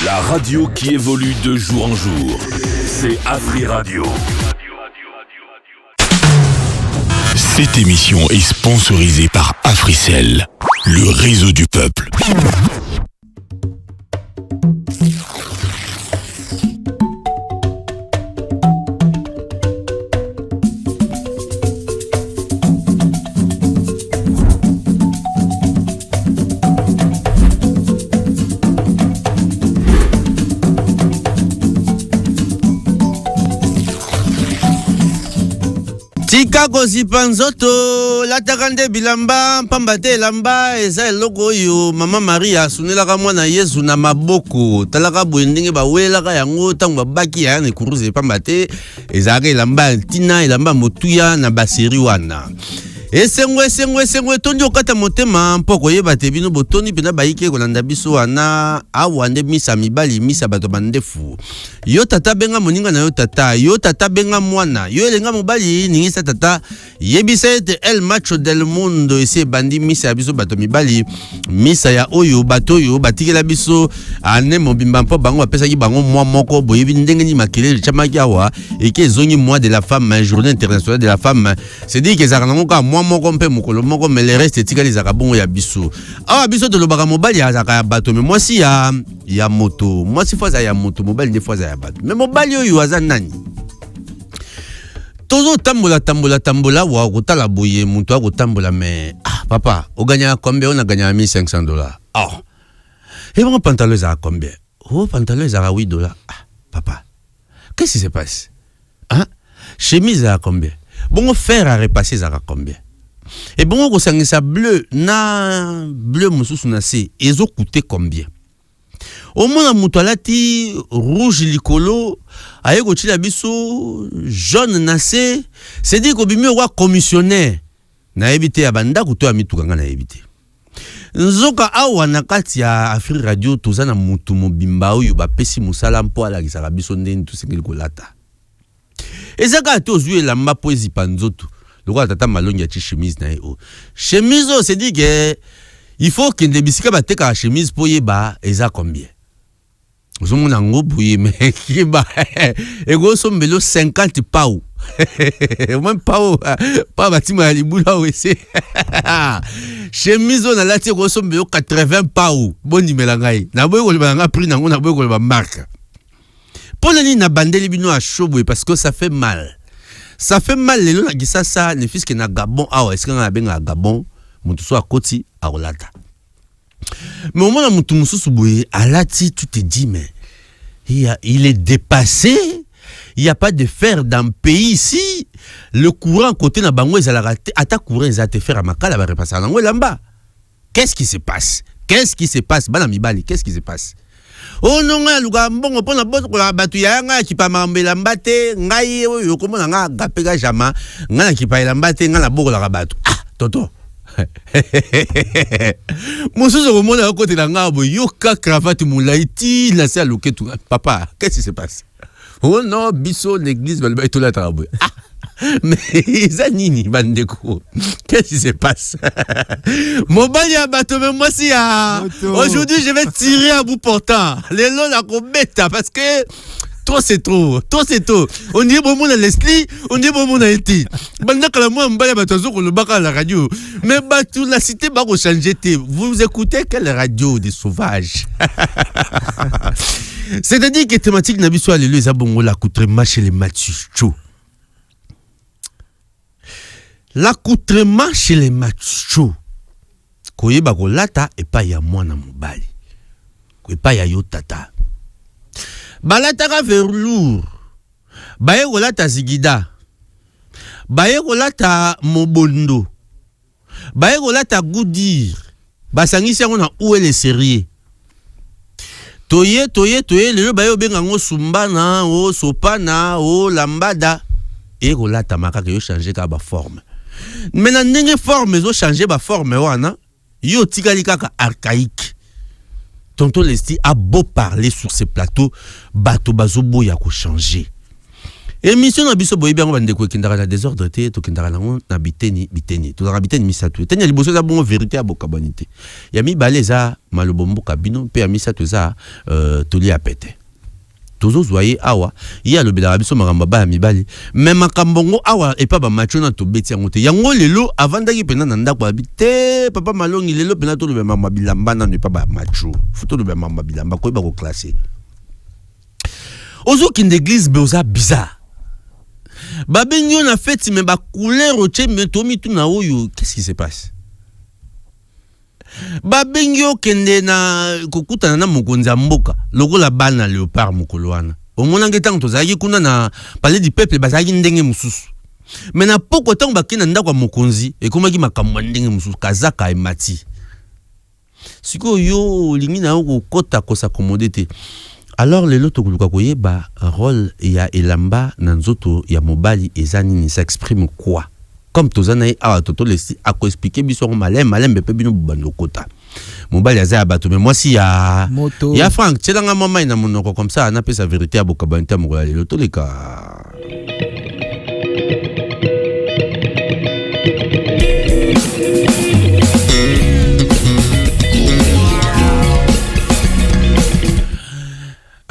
La radio qui évolue de jour en jour. C'est Afri Radio. Cette émission est sponsorisée par Africell, le réseau du peuple. Tika kozipa nzoto latakande bilamba pambate lamba eza eloko oyo mama Maria asunelaka mwana Yesu na maboko talaka boye ndenge bawelaka yango ntango babaki ya na kuruze pambate ezalaka elamba ntina elamba motuya na baseri wana esengwe tondi okata motema mpo koyeba te bino botoni pena bayike kolanda biso wana awa nde misa mibali misa bato bandefu yo tata benga moninga na yo tata benga mwana yo elenga mobali ningisa tata yebisa ete el macho del mundo ese bandi misa ya biso bato mibali misa ya oyo bato oyo batikela biso ane mobimba mpo bango bapesaki bango mwa moko boyebi ndenge ni makelele chamaki awa eke ezongi mois de la femme journée internationale de la femme c'est dit que ezalaka nango ka mwa moko mpe mokolo moko mais le reste etikali ezalaka bongo ya biso awa biso tolobaka mobali azalaka ya bato mais mwasi ya moto mwasi fo aza ya moto mobali nde fo aza ya bato mais mobali oyo aza nani tozo tambola wa kotala boye mutu akotambola mais papa oganya combien on a gagné $1,500 et bon pantalon ezalaka combien pantalon ezalaka $8 papa qu'est-ce qui se passe chemise à combien bon fer à repasser ezalaka combien et bon kosangisa bleu na bleu mosusu na se ezo coûter combien au moins mutu alati rouge likolo aye kochila biso jaune na se c'est dit kobimi wa commissionnaire na ebite ya banda kuto ya mitukanga na ebite nzoka awa na kati ya Afri Radio tozana mutu mobimba oyo bapesi musala mpo alakisaka biso ndeni tusengeli kolata ezaka tozwi elamba po ezipa nzoto lokola tata malongi ya chi chemise na ye chemise c'est dit que il faut que nde bisika bateka chemise po yeba eza combien ozomona ngo boye mais kiba ego sombelo 50 pau même pas batima ya libula wese chemise na lati ego sombelo 80 pau boni melangai na boye ko libanga prix nango na boye ko ba marque pour nani na bandeli bino a shobo parce que ça fait mal lelo na gisa ça ne fiske na Gabon est-ce que na benga Gabon mutu so akoti a olata mais au moment mutu mususu boye alati tu te dis mais il est dépassé, il y a pas de fer dans le pays ici, le courant côté na bango ezalaka ata courant ezate fer à makala ba repasser nango lamba. Qu'est-ce qui se passe bana mibali, qu'est-ce qui se passe? Oh non nga luka mbongo pona boto la batu ya nga ki pa mambela mbate ngai oyo komona nga gapeka jama nga na ki pa elambate nga na boko la batu toto Mosusu komona côté na nga bo yoka cravate moulaiti la sa loketu papa qu'est-ce qui se passe? Oh non biso l'église balba to la trabo mais zanini bandeko qu'est-ce qui se passe? Mobali ya bato mais moi si aujourd'hui je vais tirer à bout portant les lots la kobeta parce que trop c'est trop. On dit bon mon Leslie, on dit bon mon Haïti. Bandaka la moi mbala batozo ko le baka la radio. Mais batou la cité ba ko changer té. Vous écoutez quelle radio des sauvages? C'est-à-dire que thématique na biso alelo eza bongo la coutrement chez les machos. L'accoutrement chez les machos. Koyeba ko lata et pas ya mwana mobali. Ko pas ya yo tata. Balataka velours baye kolata zigida baye kolata mobondo baye kolata goudir basangisi yango na ouele sérieux toye lelo baye obenga ngo sumbana o sopana o lambada e kolata makaka yo changer ka ba forme mais na ndenge forme zo changer ba forme wana yo tikali kaka archaïque. Tonton Lesti a beau parler sur ces plateaux, bato bazobo ya ko changer. émission na biso boyebi yango bandeko ekendaka na désordre te tokendaka nango na biteni tozalaka biteni misato eteni ya liboso eza bongo vérité ya bokabani te ya mibale eza maloba mboka bino mpe ya misato eza tolia pete tozozwa ye awa ye alobelaka biso makambo baya mibale me makambo ngo awa epa bamacho na tobeti yango te yango lelo avandaki mpena na ndako abi te papa malongi lelo mpena toloba makambo bilamba nano epa bamacho fo toloba makambo bilamba koyeba koklase ozokende église be oza bizarre babengi yo na feti me bacouleur otie me tomitu na oyo qu'est-ce qui se passe babengi yo kende na kokutana na mokonzi ya mboka lokola bana léopard mokolo wana omonange ntango tozalaki kuna na palais du peuple bazalaki ndenge mosusu me na poko ntango bakende na ndako ya mokonzi ekomaki makambo ya ndenge mosusu kazaka emati sikoyo yo olingi na yo kokota kosakomode te. Alors lelo tokuluka koyeba rôle ya elamba na nzoto ya mobali eza nini s'exprime quoi comme tozana ye awa toto lesi ako expliquer biso malembe pe bino bando kota mobali aza ya bato mais moi si ya moto ya Frank tselanga mama ina monoko comme ça na pesa vérité ya bokabanta mokola lelo toleka.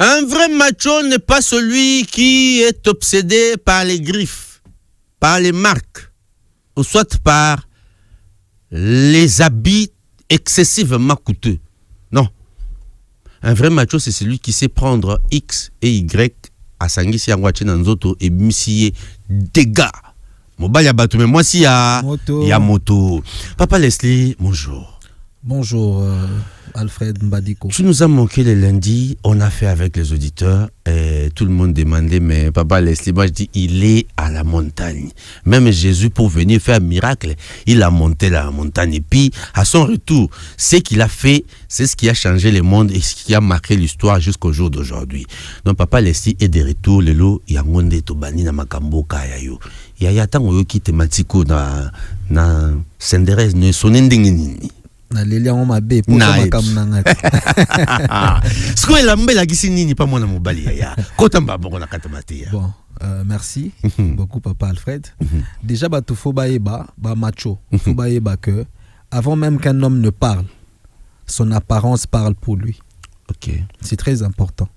Un vrai macho n'est pas celui qui est obsédé par les griffes, par les marques, ou soit par les habits excessivement coûteux. Non. Un vrai macho, c'est celui qui sait prendre X et Y à Sangisi Angoachenanzoto et Missier dégâts. Mobile Yabatou, mais moi si ya moto. Papa Leslie, bonjour. Bonjour Alfred Mbadiko. Tu nous as manqué le lundi, on a fait avec les auditeurs et tout le monde demandait mais Papa Leslie, moi je dis il est à la montagne. Même Jésus pour venir faire un miracle, il a monté la montagne et puis à son retour, ce qu'il a fait, c'est ce qui a changé le monde et ce qui a marqué l'histoire jusqu'au jour d'aujourd'hui. Donc Papa Leslie est de retour, lelo yangonde tobani na makambo kaya yo. Ya tango yo ki tematiko na senderez ne sonendenge nini. Na lelia on mabe pour ça makamnanga. Sko elambela kisi nini pa mwana mobali ya. Kotamba boko na katamate ya. Bon, merci beaucoup Papa Alfred. Déjà ba faut baeba ba macho, faut baeba que avant même qu'un homme ne parle, son apparence parle pour lui. OK. C'est très important.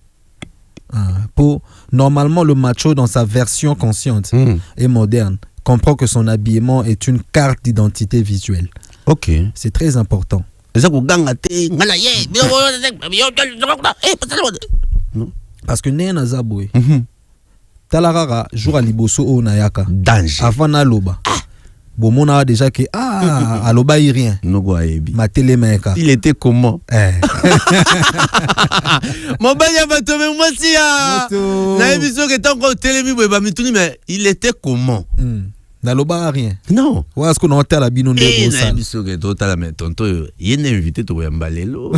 Pour normalement le macho dans sa version consciente et moderne comprend que son habillement est une carte d'identité visuelle. OK. C'est très important. Parce que Néna Zaboué, Talarara, jour à Liboso o Nayaka. Danger. Avant Naloba. Bon, on a déjà que Aloba y rien. Ma télémaïka. Il était comment? Mon bail a battu, mais moi si na émission que tant qu'on télémi, mais il était comment? Naloba rien. Non. Ou est-ce qu'on a entendu la bino de ça? Émission que toi t'as mais tonto, il est invité to yambalelo.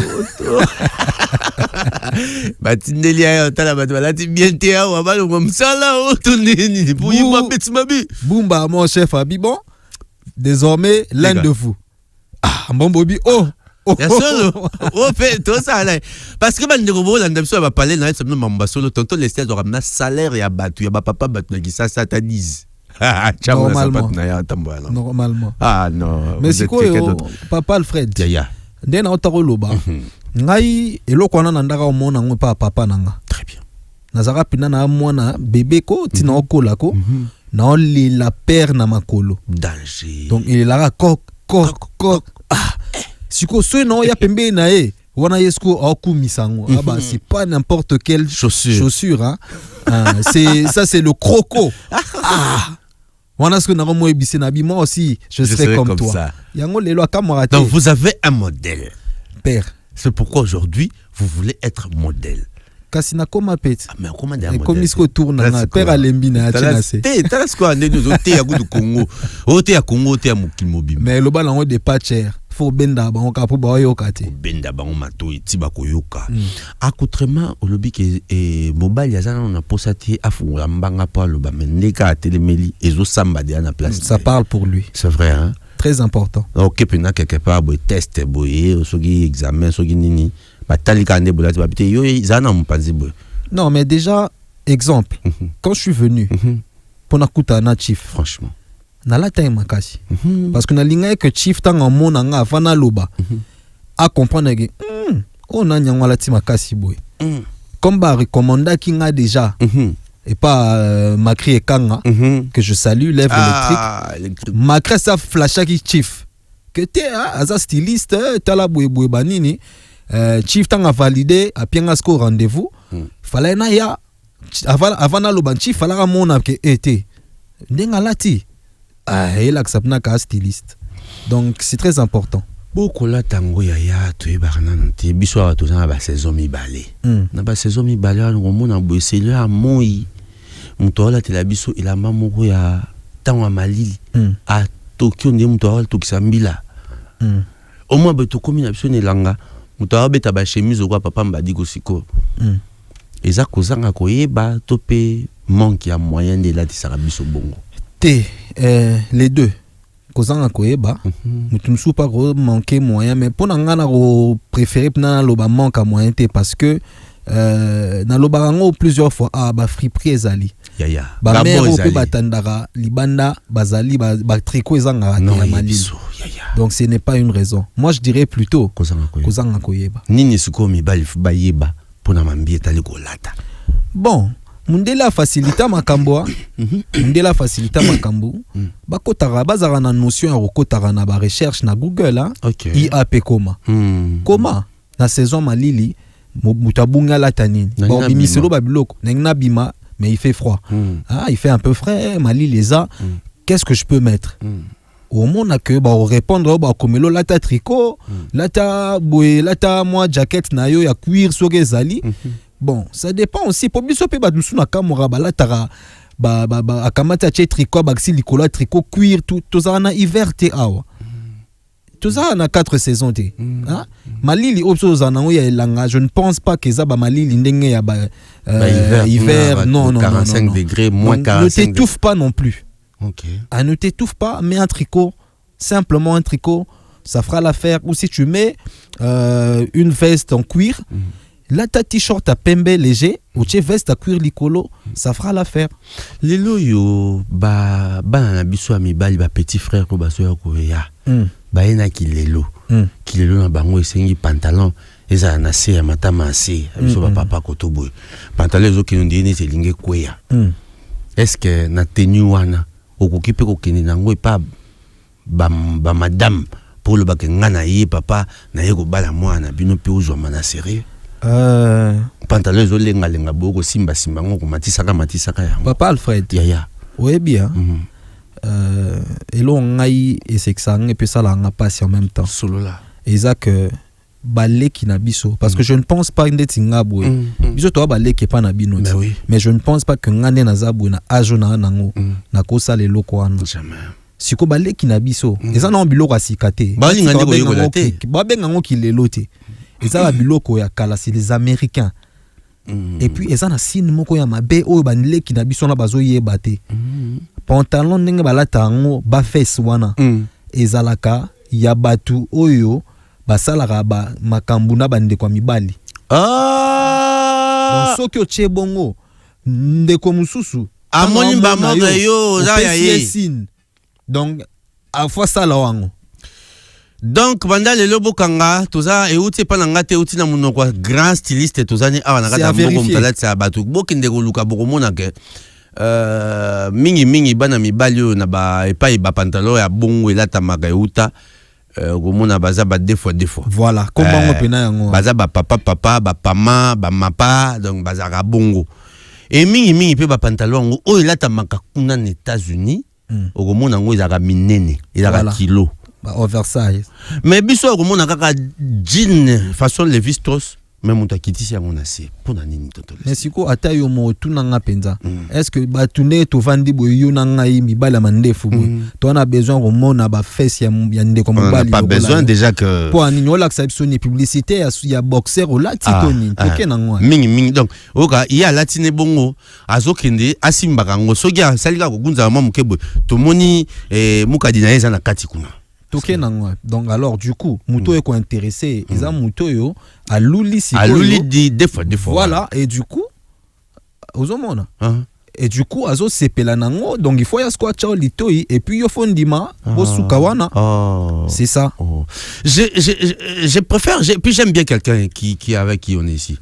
Batindelia t'as la battu, là tu bien t'es à ou abalo comme ça là, oh ton nini, pour y moi petit mabi. Boumba mon chef Abi bon. Désormais l'un de vous. Bon Bobby bien sûr. Fait tout ça là. Parce que bande robo là ndemso va parler na ça mamba solo tonto les stades ramena salaire ya batu ya papa batu na ça satanise. Normalement. Ah non. Mais c'est quoi Papa Alfred? Ya. Ndena otaro ngai eloko wana ndaka omona ngo papa nanga. Très bien. Nazara pina na mwana bébé ko tina okola ko. Na la père na makolo. Danger. Donc il est là coq. Siko so no ya pembe na e. Wana yesko oku misango. C'est pas n'importe quelle chaussure hein. C'est le croco. Wana ce que na mo ebisi na bi moi aussi je serai comme toi. Yango lelo akamara. Donc vous avez un modèle. Père. C'est pourquoi aujourd'hui vous voulez être modèle. Kasina koma peti. Mais comment dire modèle? Comme isko tourne na père alembi na atinase. T'as ce qu'on nous oté ya du Congo. Oté ya Congo oté ya mokimobi. Mais le bal en de pas cher. Faut benda ba on kapo ba yoka te. Benda ba on mato itiba koyoka. Accoutrement au lobby que mobile ya zana on a posati afu mbanga pa loba mendeka telemeli ezo samba de na place. Ça parle pour lui. C'est vrai hein. Très important. OK pena quelque part boy test boy soki examen soki nini. Batali kande bola ti babite yo zana mpanzi boy. Non mais déjà exemple, quand je suis venu, pour nakuta na chief, franchement. Na la taille makasi. Parce que na linga que chief tang en mon anga fana loba. À comprendre que on a nyangwa ti makasi boy. Comme ba recommanda qui a déjà et pas Macri et Kanga que je salue lèvre électrique. Macri ça flasha qui chief. Que t'es un styliste, t'as la boue banini. Chief tang a validé à Piengasco rendez-vous. Fallait na ya avant na loban chief fallait à mon que été. N'enga lati. Il accepte na ka styliste. Donc c'est très important. Beaucoup la tango ya tu es barnan te biso wa to na ba saison mi balé. Na ba saison mi balé on mona bo selu a moi. Muto la te la biso ila mamoko ya tango malili. A Tokyo ndi muto wa to kisambila. Au moins be to komi na biso ne langa. Muto wa beta ba chemise kwa papa mbadi ko siko. Eza kozanga koyeba to pe manque ya moyen de la tisara biso bongo. Les deux. Kozanga koyeba, mutumsu pas manquer moyen, mais pour n'angana préférer na loba manque à moyen parce que na loba rango plusieurs fois ba friperie ezali. Ya. Ba mère pe batandara libanda bazali ba tricot ezanga ya mali. Donc ce n'est pas une raison. Moi je dirais plutôt kozanga koyeba. Nini suko mi ba yeba pour na mambi etali kolata. Bon, Mundela facilita makambo. Mundela facilita makambo. Bakotara bazara na notion ya rokotara na ba recherche na Google hein. IAP koma. Koma na saison malili mutabunga la tanine. Bon bimiselo babiloko nengna bima mais il fait froid. Il fait un peu frais mali les a. Qu'est-ce que je peux mettre? Au monde que ba répondre ba komelo lata tricot, lata boé, lata moi jacket na yo ya cuir soge zali. Bon, ça dépend aussi. Pour biso pe ba na kamora ba latara ba akamata che tricot baxi likola tricot cuir tout ça na hiver te awa. Tout ça na 4 saisons te. Hein? Malili opso za na ya langa, je ne pense pas que ça ba malili ndenge ya ba hiver non 45 degrés moins 45. Ne t'étouffe pas non plus. OK. Ne t'étouffe pas, mets un tricot, simplement un tricot, ça fera l'affaire. Ou si tu mets une veste en cuir, là ta t-shirt à pembe léger ou tu veste à cuir licolo, ça fera l'affaire. Lelo yo ba na biso ami bali ba petit frère ko baso ya ko ya. Ba ena kilelo. Kilelo na bango esengi pantalon eza na se ya matama se. Biso ba papa kotobo. Pantalon zo ki ndini te linge kweya. Est-ce que na tenue wana okoki pe ko keni nango e pa ba madame pour le bakenga na ye papa na ye ko bala mwana bino pe ozwa mana sérieux. Pantalon zo lenga boko simba ngo matisaka ya. Papa Alfred. Ya. Ouais bien. Elo ngai et c'est que ça et puis ça la nga passe en même temps. Solo là. Et ça que balé qui na biso parce que je ne pense pas ndeti ngabwe. Biso to balé qui pas na bino. Mais je ne pense pas que ngane na zabwe na ajo na nango na kosa le loko wana. Jamais. Siko balé qui na biso. Et ça na biloko asikate. Ba linga ndeko yokolate. Ba benga ngo ki lelote. Et ça, biloko ya kala, c'est les Américains. Et puis, et ça, na signe moko ya mabe, oyo banile ki na biso na bazo yebate. Pantalon nenge balata ngo, ba fes wana. Ezalaka, ya batu oyo, basalaka ba makambu na bande kwa mibali. Donc, soki o tche bongo, ndeko mususu. Amoni ba monga yo, za ya ye. Donc, a fois ça la wango. Donc banda lelo bokanga toza e uti pa nanga te uti na munoko grand styliste toza ni awa nakata mboko mtalati sa batu bokinde ko luka boko mona ke mingi bana mibali yo na ba epai ba pantalon ya bongo elata maka euta ko mona baza ba deux fois. Voilà, comment on pena yango. Baza ba papa ba pama ba mapa donc baza ka bongo. Et mingi pe ba pantalon ngo o elata maka kuna na États-Unis ko mona ngo ezaka minene ezaka kilo. Oversize. Mais biso ko mona kaka jean façon Levi Strauss même on t'a quitté si on a c'est pour nani tonto. Mais siko ata yo mo tunanga penza. Est-ce que ba tune to vandi boyo nanga yi mibala mandefu boy. To on a besoin ko mona ba fesse ya nde ko mobali. Pas besoin déjà que pour ani ola que ça sonne publicité ya boxer o latitoni toke nango. Mingi donc oka il y a latine bongo azokende asimba kango sogia salika ko gunza mama mukebo to moni mukadi na eza na kati kuna. Donc alors du coup muto est intéressé ils ont muto yo à luli dit des fois voilà et du coup ozomona. Et du coup azo sepela nango, donc il faut ya squat chao litoi et puis yo fondima bosukawana. C'est ça. Je préfère, puis j'aime bien quelqu'un qui avec qui on est ici.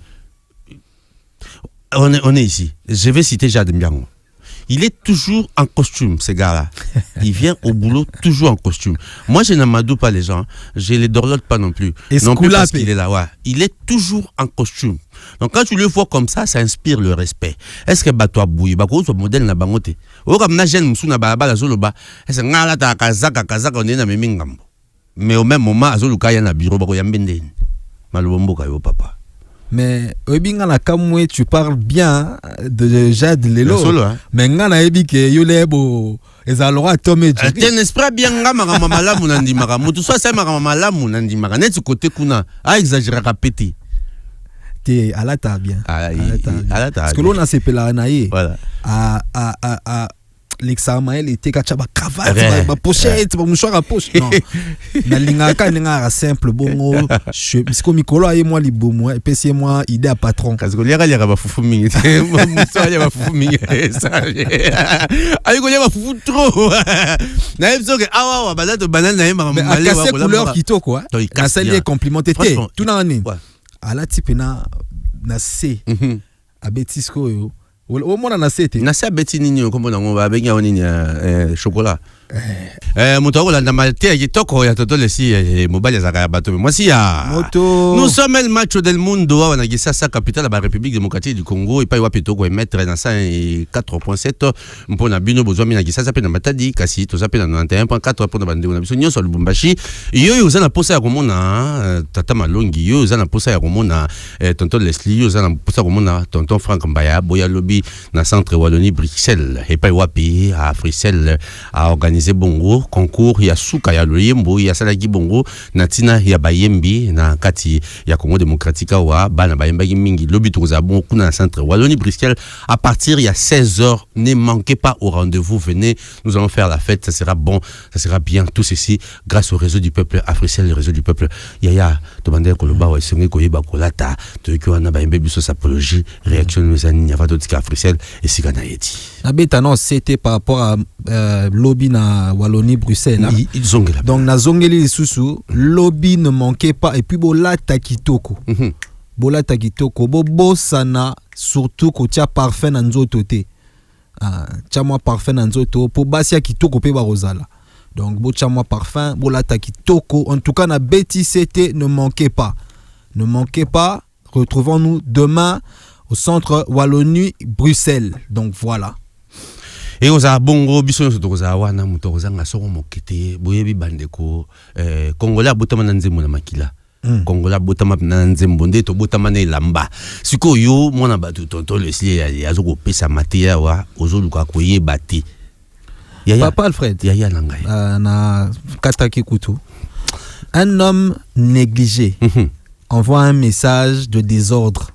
On est ici. Je vais citer Jade Mbiango. Il est toujours en costume, ce gars-là. Il vient au boulot toujours en costume. Moi, je n'amadoue pas les gens. Je les dorlote pas non plus. Non plus parce qu'il est là. Ouais. Il est toujours en costume. Donc, quand tu le vois comme ça inspire le respect. Est-ce que toi bouille, tu modèle na bangote. Ou comme na jeune moussou na baba la zoloba. Est-ce que ngala ta kazaka on est na memingambo. Mais au même moment, azoluka ya na bureau bako yambende. Malubombo kayo papa. Mais Obingana Kamwe, tu parles bien de Jade Lelo. Mais Ngana Ebi ke Yolebo ezalora Tomé. Ten esprit bien ngama mamala munandi mara. Mutu soit c'est mara mamala munandi mara. Net côté kuna a exagéré répété. T'es à la ta bien. À la ta. Parce que l'on a sepela naïe. Voilà. À l'examen il était kachaba cravate ba pochette ba mouchoir à poche non na lingaka ninga simple bongo parce que mikolo aye moi libomo et puis c'est moi idée à patron parce que liara liara ba fufu mingi mouchoir ya ba fufu mingi ça ayi ko ya ba fufu trop na ebso ke awa ba to banane na yema mais à casser couleur kitoko na sali complimenté tout na nini ala tipena na C a betisco yo au moins na sete na sa beti nini comme on va benga nini chocolat moto la ndamalte kitoko ya toto lesi mobile za kaya bato moi si ya moto nous sommes le macho del mundo on a gisa sa capitale la République démocratique du Congo et pas wapi toko mettre na 4.7 mpona bino bozwa mina gisa sa pe na matadi kasi to sa pe na 91.4 mpona bande na biso nyonso Lubumbashi yo za na posa ya komona tata Malongi yo za na posa ya komona tonton Leslie yo za na posa ya komona tonton Franck Mbaya boya lobby na centre Wallonie Bruxelles et pas wapi à Bruxelles a organisé bongo concours ya suka ya loyembo ya salaki bongo na tina ya bayembi na kati ya Congo démocratique wa bana bayemba mingi lobby toza bon kuna centre Wallonie Bruxelles à partir il y a 16h ne manquez pas au rendez-vous venez nous allons faire la fête ça sera bon ça sera bien tout ceci grâce au réseau du peuple Africell le réseau du peuple yaya demandez koloba wa sengi koyeba kolata to ko na bayembe biso sapologie réaction nous ani ya va dotika Africell et sigana yeti abeta non c'était par rapport à lobby na Wallonie Bruxelles ils ont donc na zongeli susu lobby ne manquait pas et puis bolata kitoko bolata kitoko bobo sana surtout ko tia parfum na nzoto te tia moi parfum na nzoto po basia kitoko pe ba rozala donc bo tia moi parfum bolata kitoko en tout cas na BTCT ne manquez pas retrouvons-nous demain au centre Wallonie Bruxelles donc voilà. Et oza bongo biso nso toza wana muto oza ngasoko mokete boyebi bandeko Congolais botama na nzembo na makila Congolais botama na nzembo nde to botama na elamba siko yo mona batu tonto Leslie azoko pesa matia wa ozoluka koyeba te Papa Alfred yaya nangai na kataki kutu un homme négligé envoie un message de désordre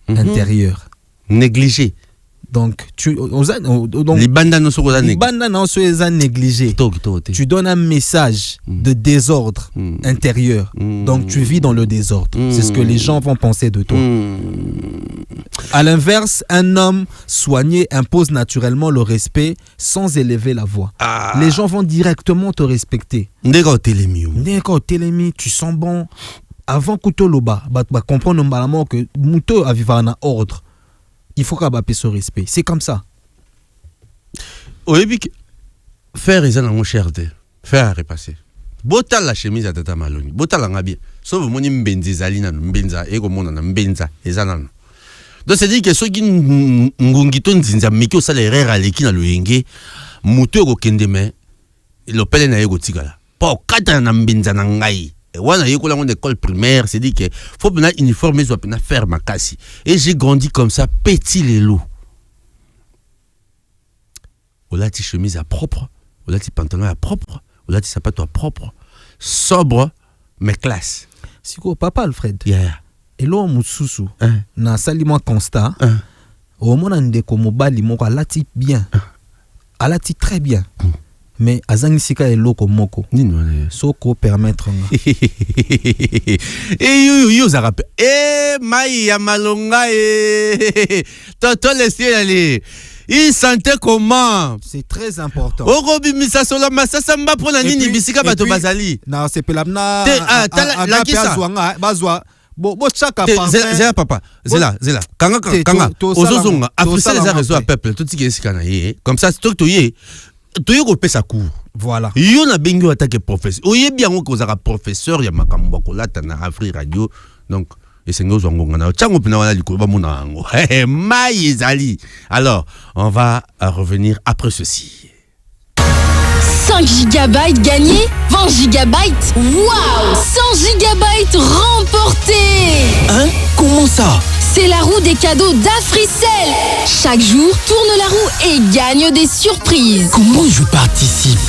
intérieur négligé. Donc, les bandes non sont négligées. Tu donnes un message de désordre intérieur. Donc, tu vis dans le désordre. C'est ce que les gens vont penser de toi. À l'inverse, un homme soigné impose naturellement le respect sans élever la voix. Les gens vont directement te respecter. Tu sens bon. Avant que tu comprendre que Mouto a vivre en ordre. Il faut qu'on ait ce respect. C'est comme ça. Oui, faire les gens en cherté. Faire repasser. Bota la chemise à Tata Malongi. Bota la ngabi. Sauf mon imbenzi zalina mbenza ego mona na mbenza ezanana. Donc c'est dire que ceux qui ngungito nzinza miki osala à leki na loyenge muto ego kendeme l'opele na ego tigala. Pa kata na mbenza na ngai. Wana yeko la école primaire, c'est dit que faut bien uniformer soit bien faire ma casse. Et j'ai grandi comme ça, petit les loups. On a ti chemise à propre, on a ti pantalon à propre, on a ti sapato à propre, sobre mais classe. Si quoi papa Alfred. Yeah. Et là mususu na salimo constat. Au moment ndeko mobali moko alati bien. Alati très bien. mais azangisika eloko moko soko permettre yo za rappel mai ya malonga toto laissez aller. Il sentait comment? C'est très important. Orobimisa solo masasa mba pona nini bisika bato bazali. Na sepelamna la kisa bazwa bo chaka zela papa zela kanga ozozonga Africell les réseau à peuple tout ce qui est sikana yé comme ça stock to yé ko pesa cours. Voilà. Yo na bengi attaque professeur. Oye bien ko zaka professeur ya makambo ko lata na Afri Radio. Donc alors, on va revenir après ceci. 5 gigabytes gagnés, 20 gigabytes. Waouh, 100 gigabytes remportés. Hein? Comment ça? C'est la roue des cadeaux d'Africell. Chaque jour, tourne la roue et gagne des surprises. Comment je participe?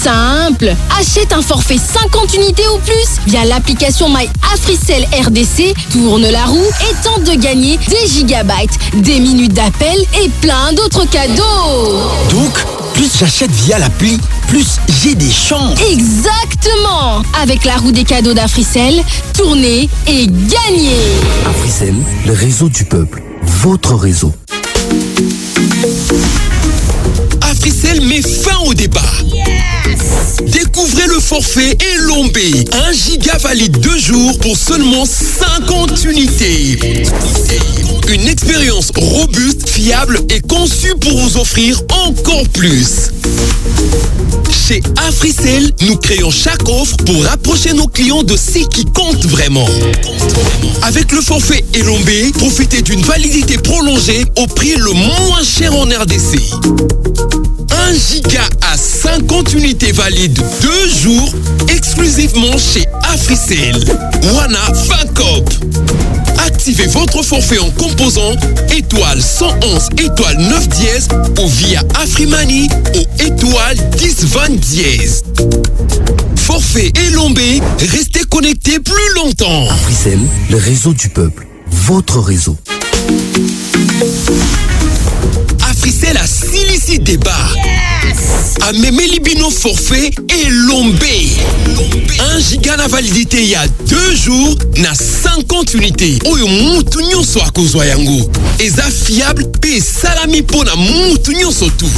Simple, achète un forfait 50 unités ou plus via l'application My Africell RDC, tourne la roue et tente de gagner des gigabytes, des minutes d'appel et plein d'autres cadeaux. Donc, plus j'achète via l'appli, plus j'ai des chances. Exactement. Avec la roue des cadeaux d'Africell, tournez et gagnez. Africell, le réseau du peuple, votre réseau. Africell met fin au débat. Découvrez le forfait Elombé. 1 giga valide 2 jours pour seulement 50 unités. Une expérience robuste, fiable et conçue pour vous offrir encore plus. Chez Africell, nous créons chaque offre pour rapprocher nos clients de ce qui compte vraiment. Avec le forfait Elombé, profitez d'une validité prolongée au prix le moins cher en RDC. 1 giga à 50 unités valides 2 jours exclusivement chez Africell. Wana Fancop. Activez votre forfait en composant étoile 111 étoile 9 dièse ou via Afrimani au étoile 10 20 dièse. Forfait Elombé, restez connectés plus longtemps. Africell, le réseau du peuple, votre réseau. Africell a Silici débat. A Mémé Libino forfait Elombé. 1 giga na validité il y a 2 jours na 50 unités. Oyo mutu nyonso akozwa yango. Eza fiable pe salami pona mutu nyonso tout.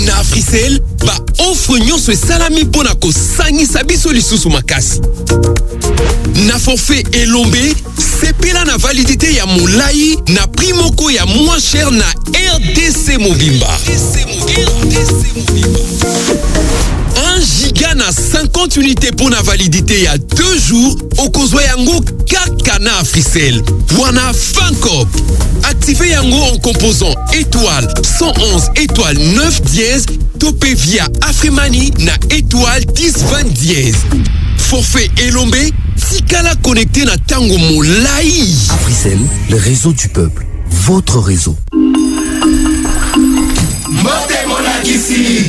Na Africell ba offre nyonso salami pona ko sangisa biso lisusu makasi. Na forfait Elombé, sepela na validité ya molai na primoko ya moins cher na RDC Mobimba. 1 giga na 50 unités pour la validité il y a 2 jours au kozwa yango kaka na Africell. Wana Fancop. Activez yango en composant étoile 111 étoile 9 dièse topé via Afrimani na étoile 10 20 dièse. Forfait Elombé, tikala connecté na tango molai. Africell, le réseau du peuple, votre réseau.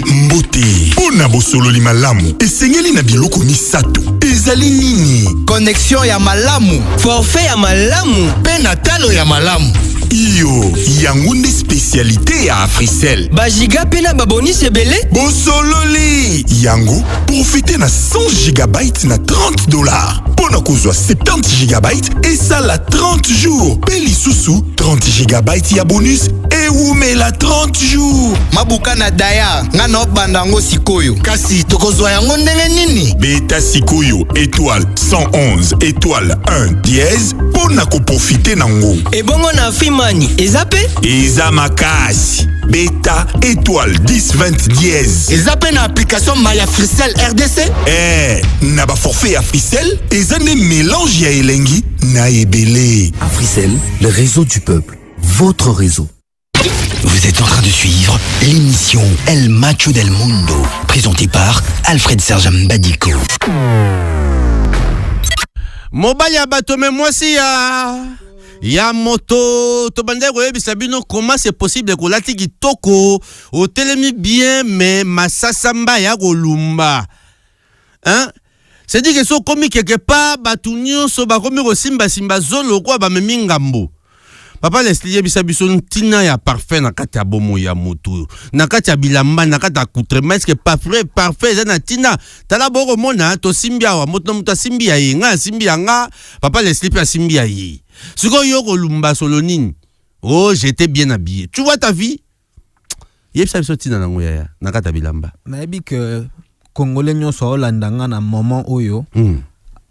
Mbote pona bosololi malamu esengeli na biloko misato ezali nini? Connexion ya malamu, forfait ya malamu, pe na talo ya malamu. Iyo yango nde spécialité ya Africell. Bajiga pe na babonus ebele bosololi yango profite na 100 gigabytes na $30 pona kozwa 70 gigabytes esala 30 jours pe lisusu 30 gigabytes ya bonus ewumela 30 jours. Mabuka na daya nga na obanda ngo sikoyo kasi tokozwa yango ndenge nini? Beta sikoyo étoile 111 étoile 1 dièse pona ko profite nango. Ebongo na Afrimani ezape? Eza makasi. Beta étoile 10 20 dièse. Ezape na application My Africell RDC? Na ba forfait Africell eza ne mélange ya elengi na ebele. Africell, le réseau du peuple, votre réseau. Vous êtes en train de suivre l'émission El Macho del Mundo, présentée par Alfred Serge Mbadiko. Mobile batome mwasi ya moto to bande koyebisa bino comment c'est possible que lati kitoko otelemi bien mais masasamba ya kolumba. Hein? C'est dit que so komi quelque part batu nyonso bakomi kosimba simba zolo kwa bamemi ngambo. Papa Leslie yebisa biso ntina ya parfait na kati ya bomo ya moto. Na kati ya bilamba na kati ya accoutrement est-ce que parfait za na tina. Tala boko mona to simbia wa moto muta simbia yi nga simbia nga. Papa Leslie pa simbia yi. Siko yo ko lumba solo nini. Oh, j'étais bien habillé. Tu vois ta vie? Yebisa biso tina na ngoya na kati ya bilamba. Na yebi que Congolais nyonso olandanga na moment oyo.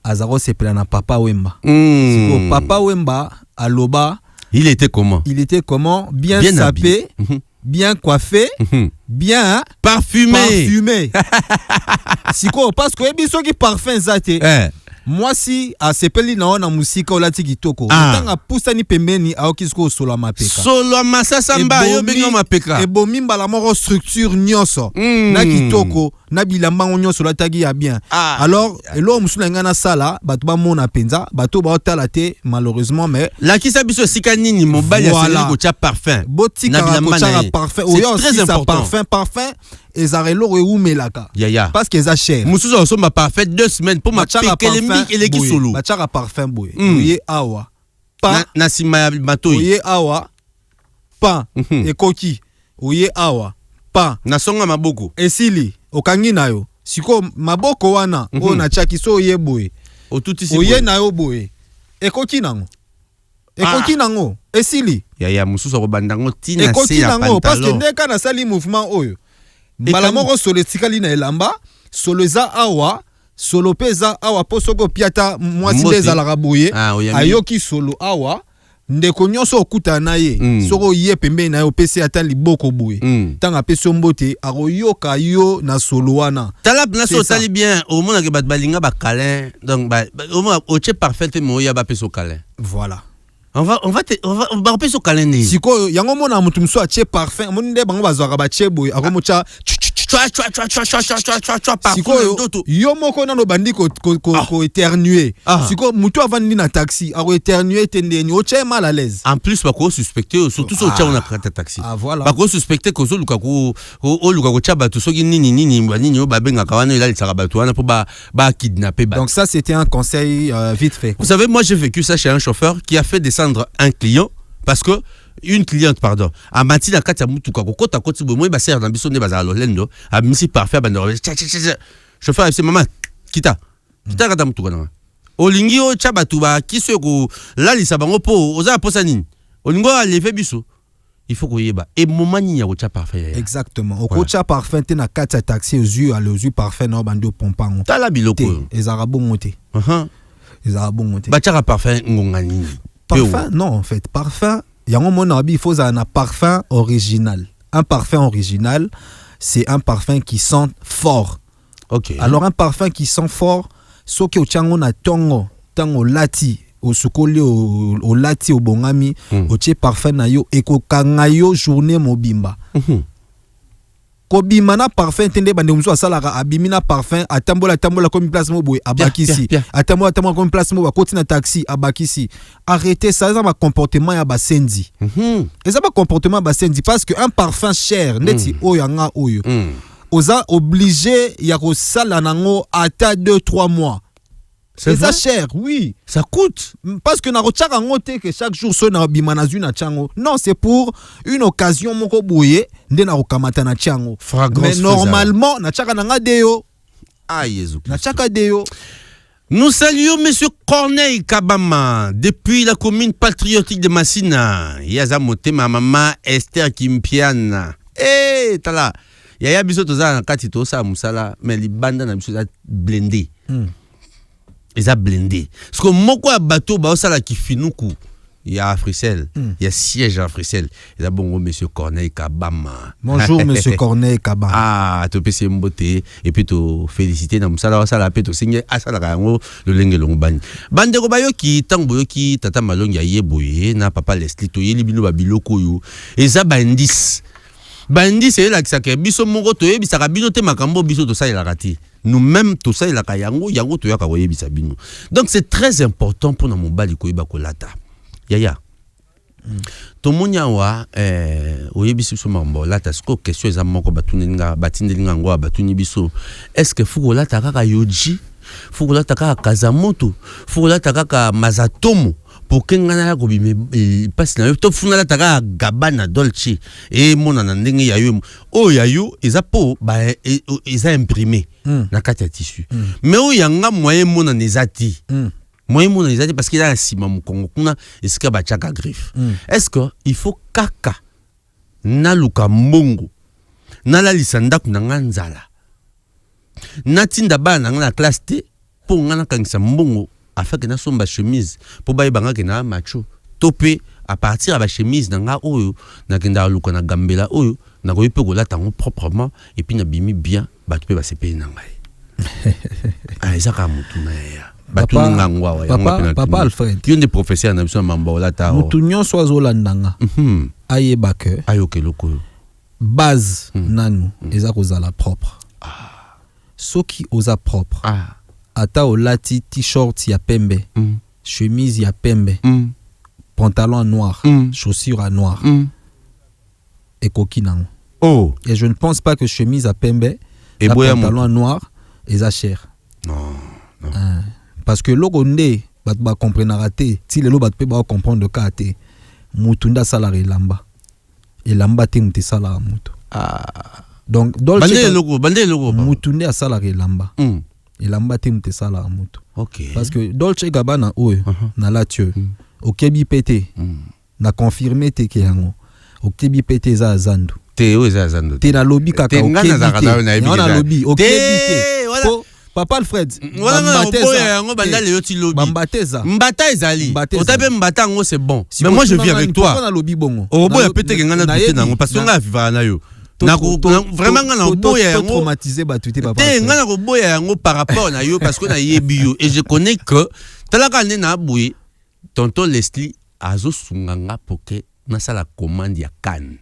Azaro sepela na Papa Wemba. Siko Papa Wemba aloba. Il était comment? Il était comment? Bien sapé, bien coiffé, bien parfumé. Siko parce que ebiso ki parfum zate. Moi si a sepeli na ona musika olati kitoko. Tanga pusa ni pembeni aokisko solo mapeka. Solo masasa mba yo bengo mapeka. E bomimba la moro structure nyonso. Na kitoko na bilamba nyonso latagi ya bien. Alors elo musula ngana sala bato ba mona penza bato ba otala te malheureusement mais la kisa biso sika nini mobali ya seli ko tia parfum. Botika ko tia parfum. Oyo très important. Parfum ezarelo reumelaka. Parce que ça cher. Musuzo osomba parfait 2 semaines pour ma piquer les mic et les kisolo. Bachara parfum boy. Oye awa. Pa na sima ya matoi. Oye awa. Pa ekoki. Oye awa. Pa na songa maboko. Esili okangi nayo. Siko maboko wana o na chaki so oye boy. Otutisi oye na yo boy. Ekoki nango. Ekoki nango. Esili. Ya musuzo ko bandango tina se ya pantalon. Parce que ndeka na sali mouvement oyo. Mbala moko solo tikali na elamba solo za awa solo peza awa posoko piata mwasi deza la raboye ayoki solo awa ndeko nyonso okuta na ye soko ye pembe na yo pese ata liboko boye tanga peso mbote akoyoka yo na solo wana tala na so tali bien au mona ke bat balinga ba câlin donc ba au moins au che parfait mo ya ba peso câlin voilà. On va peso câlin ni siko yango mona mutu mso a che parfum monde bango bazwaka ba che boy akomocha siko yo moko nano bandi ko éternuer siko mutu avandi na taxi ako éternuer tendeni o che mal à l'aise en plus ba ko suspecter surtout so cha on a pris taxi voilà ba ko suspecter ko zo luka ko o luka ko cha bato soki nini o ba benga kawana ila litaka bato wana pour ba kidnapper ba. Donc ça c'était un conseil vite fait. Vous savez moi j'ai vécu ça chez un chauffeur qui a fait descendre un client parce que une cliente pardon a mati na kati ya mutuka kokota koti bomo ba ser na biso ne bazalo lendo a misi parfait ba ndoro chauffeur c'est maman kita kata mutuka na olingi o chabatu ba kiso ko lalisa bango po oza posa nini olingo a lever biso il faut koyeba et moment ni ya ko cha parfait exactement o ko cha parfait te na kati ya taxi aux yeux parfait na bando pompango tala biloko ezarabo moté ezarabo moté ba cha parfait ngongani parfum non en fait parfum yango mona il faut un parfum original. Un parfum original, c'est un parfum qui sent fort. OK. Alors un parfum qui sent fort, so ke ochango na tango lati au sukoli au lati au bongami, o che parfum na yo ekokanga yo journée mobimba. Kobima na parfum tende bande muso asalaka abimina parfum atambola comme place mo boy abakisi atambola comme place mo bakoti na taxi abakisi arrêtez ça ma comportement ya basenzi et ça ba comportement basenzi parce que un parfum cher neti oyanga oyo oza obligé ya ko sala nango ata 2-3 mois. C'est ça cher, oui. Ça coûte. Parce que na rochaka ngote que chaque jour so na bimana zu na chango. Non, c'est pour une occasion moko boye nde na rokamata na chango. Mais normalement na chaka na deo. Ah Jésus. Na chaka deo. Nous saluons monsieur Corneille Kabama depuis la commune patriotique de Massina. Yaza motema mama Esther Kimpiana. Eh tala. Yaya biso toza na kati to sa musala mais libanda na biso za blendé. Ils a blindé. Parce que moko a bateau ba osala ki finuku. Il y a Africell, il y a siège à Africell. Il y a bongo monsieur Corneille Kabama. Bonjour monsieur Corneille Kabama. Ah, to pese mbote et puis to féliciter na musala osala pe to singe asala kango le lenge longbani. Bande ko bayo ki tango ki tata malongi ya yeboye na papa Leslie to yeli bino ba biloko yo. Eza bandis. Bandi c'est là que ça que biso moko to yebisaka bino te makambo biso to sa ila kati. Nous-mêmes tout ça il a kayango yango to yaka yebisa bino. Donc c'est très important pour na mobali ko yeba ko lata. Yaya. To monya wa oyebisi so mambo lata sko question za moko batuninga batindelinga ngo batuni biso. Est-ce que fuko lata kaka yoji? Fuko lata kaka kazamoto? Fuko lata kaka mazatomo? pour que ngana ko bime passe na to funa la taka Gabbana Dolce et mona na ndenge ya yo eza po ba eza imprimé na kati ya tissu mais o yanga moyen mona nezati moyen mona nezati parce qu'il a un sima mukongo kuna esika ba chaka griffe est-ce que il faut kaka na luka mbongo na la lisanda kuna nganzala na tinda bana na classe T pour ngana kangisa mbongo afin que na somba chemise pour ba ibanga ke na macho topé à partir de chemise nanga oyo na kenda luka na gambela oyo na ko yepe ko latango proprement et puis na bimi bien ba tu pe ba sepe nanga ezaka mutu na ya batu ngangwa ya papa Alfred qui des professeurs na biso mamba lata mutu nyonso azolandanga ayeba ke ayoke loko base nanu eza kozala propre soki oza propre ata olati t-shirt ya pembe chemise ya pembe pantalon noir chaussures à noir et coquinang et je ne pense pas que chemise à pembe et pantalon noir eza cher non parce que logonde bat ba comprendre raté si le bat pe ba comprendre ka te mutunda salari lamba et lamba te muté salari mutu donc bande logo mutunde a salari lamba et lamba te muté salari mutu parce que Dolce Gabbana oyo na latio okebi pété na confirmer te ke yango okebi pété za zandu te o za zandu te na lobby kaka okebi na lobby okebi te papa Alfred Bambateza mbata ezali otape mbata ngo c'est bon mais moi je vis avec toi oboya pete ngana bité nango parce que nga vivra na yo vraiment ngana oboya yango traumatisé batuté papa te ngana oboya yango par rapport na yo parce que na yebi yo et je connais que talaka ne na boui tonton Leslie azo sunganga poke na sala commande ya kan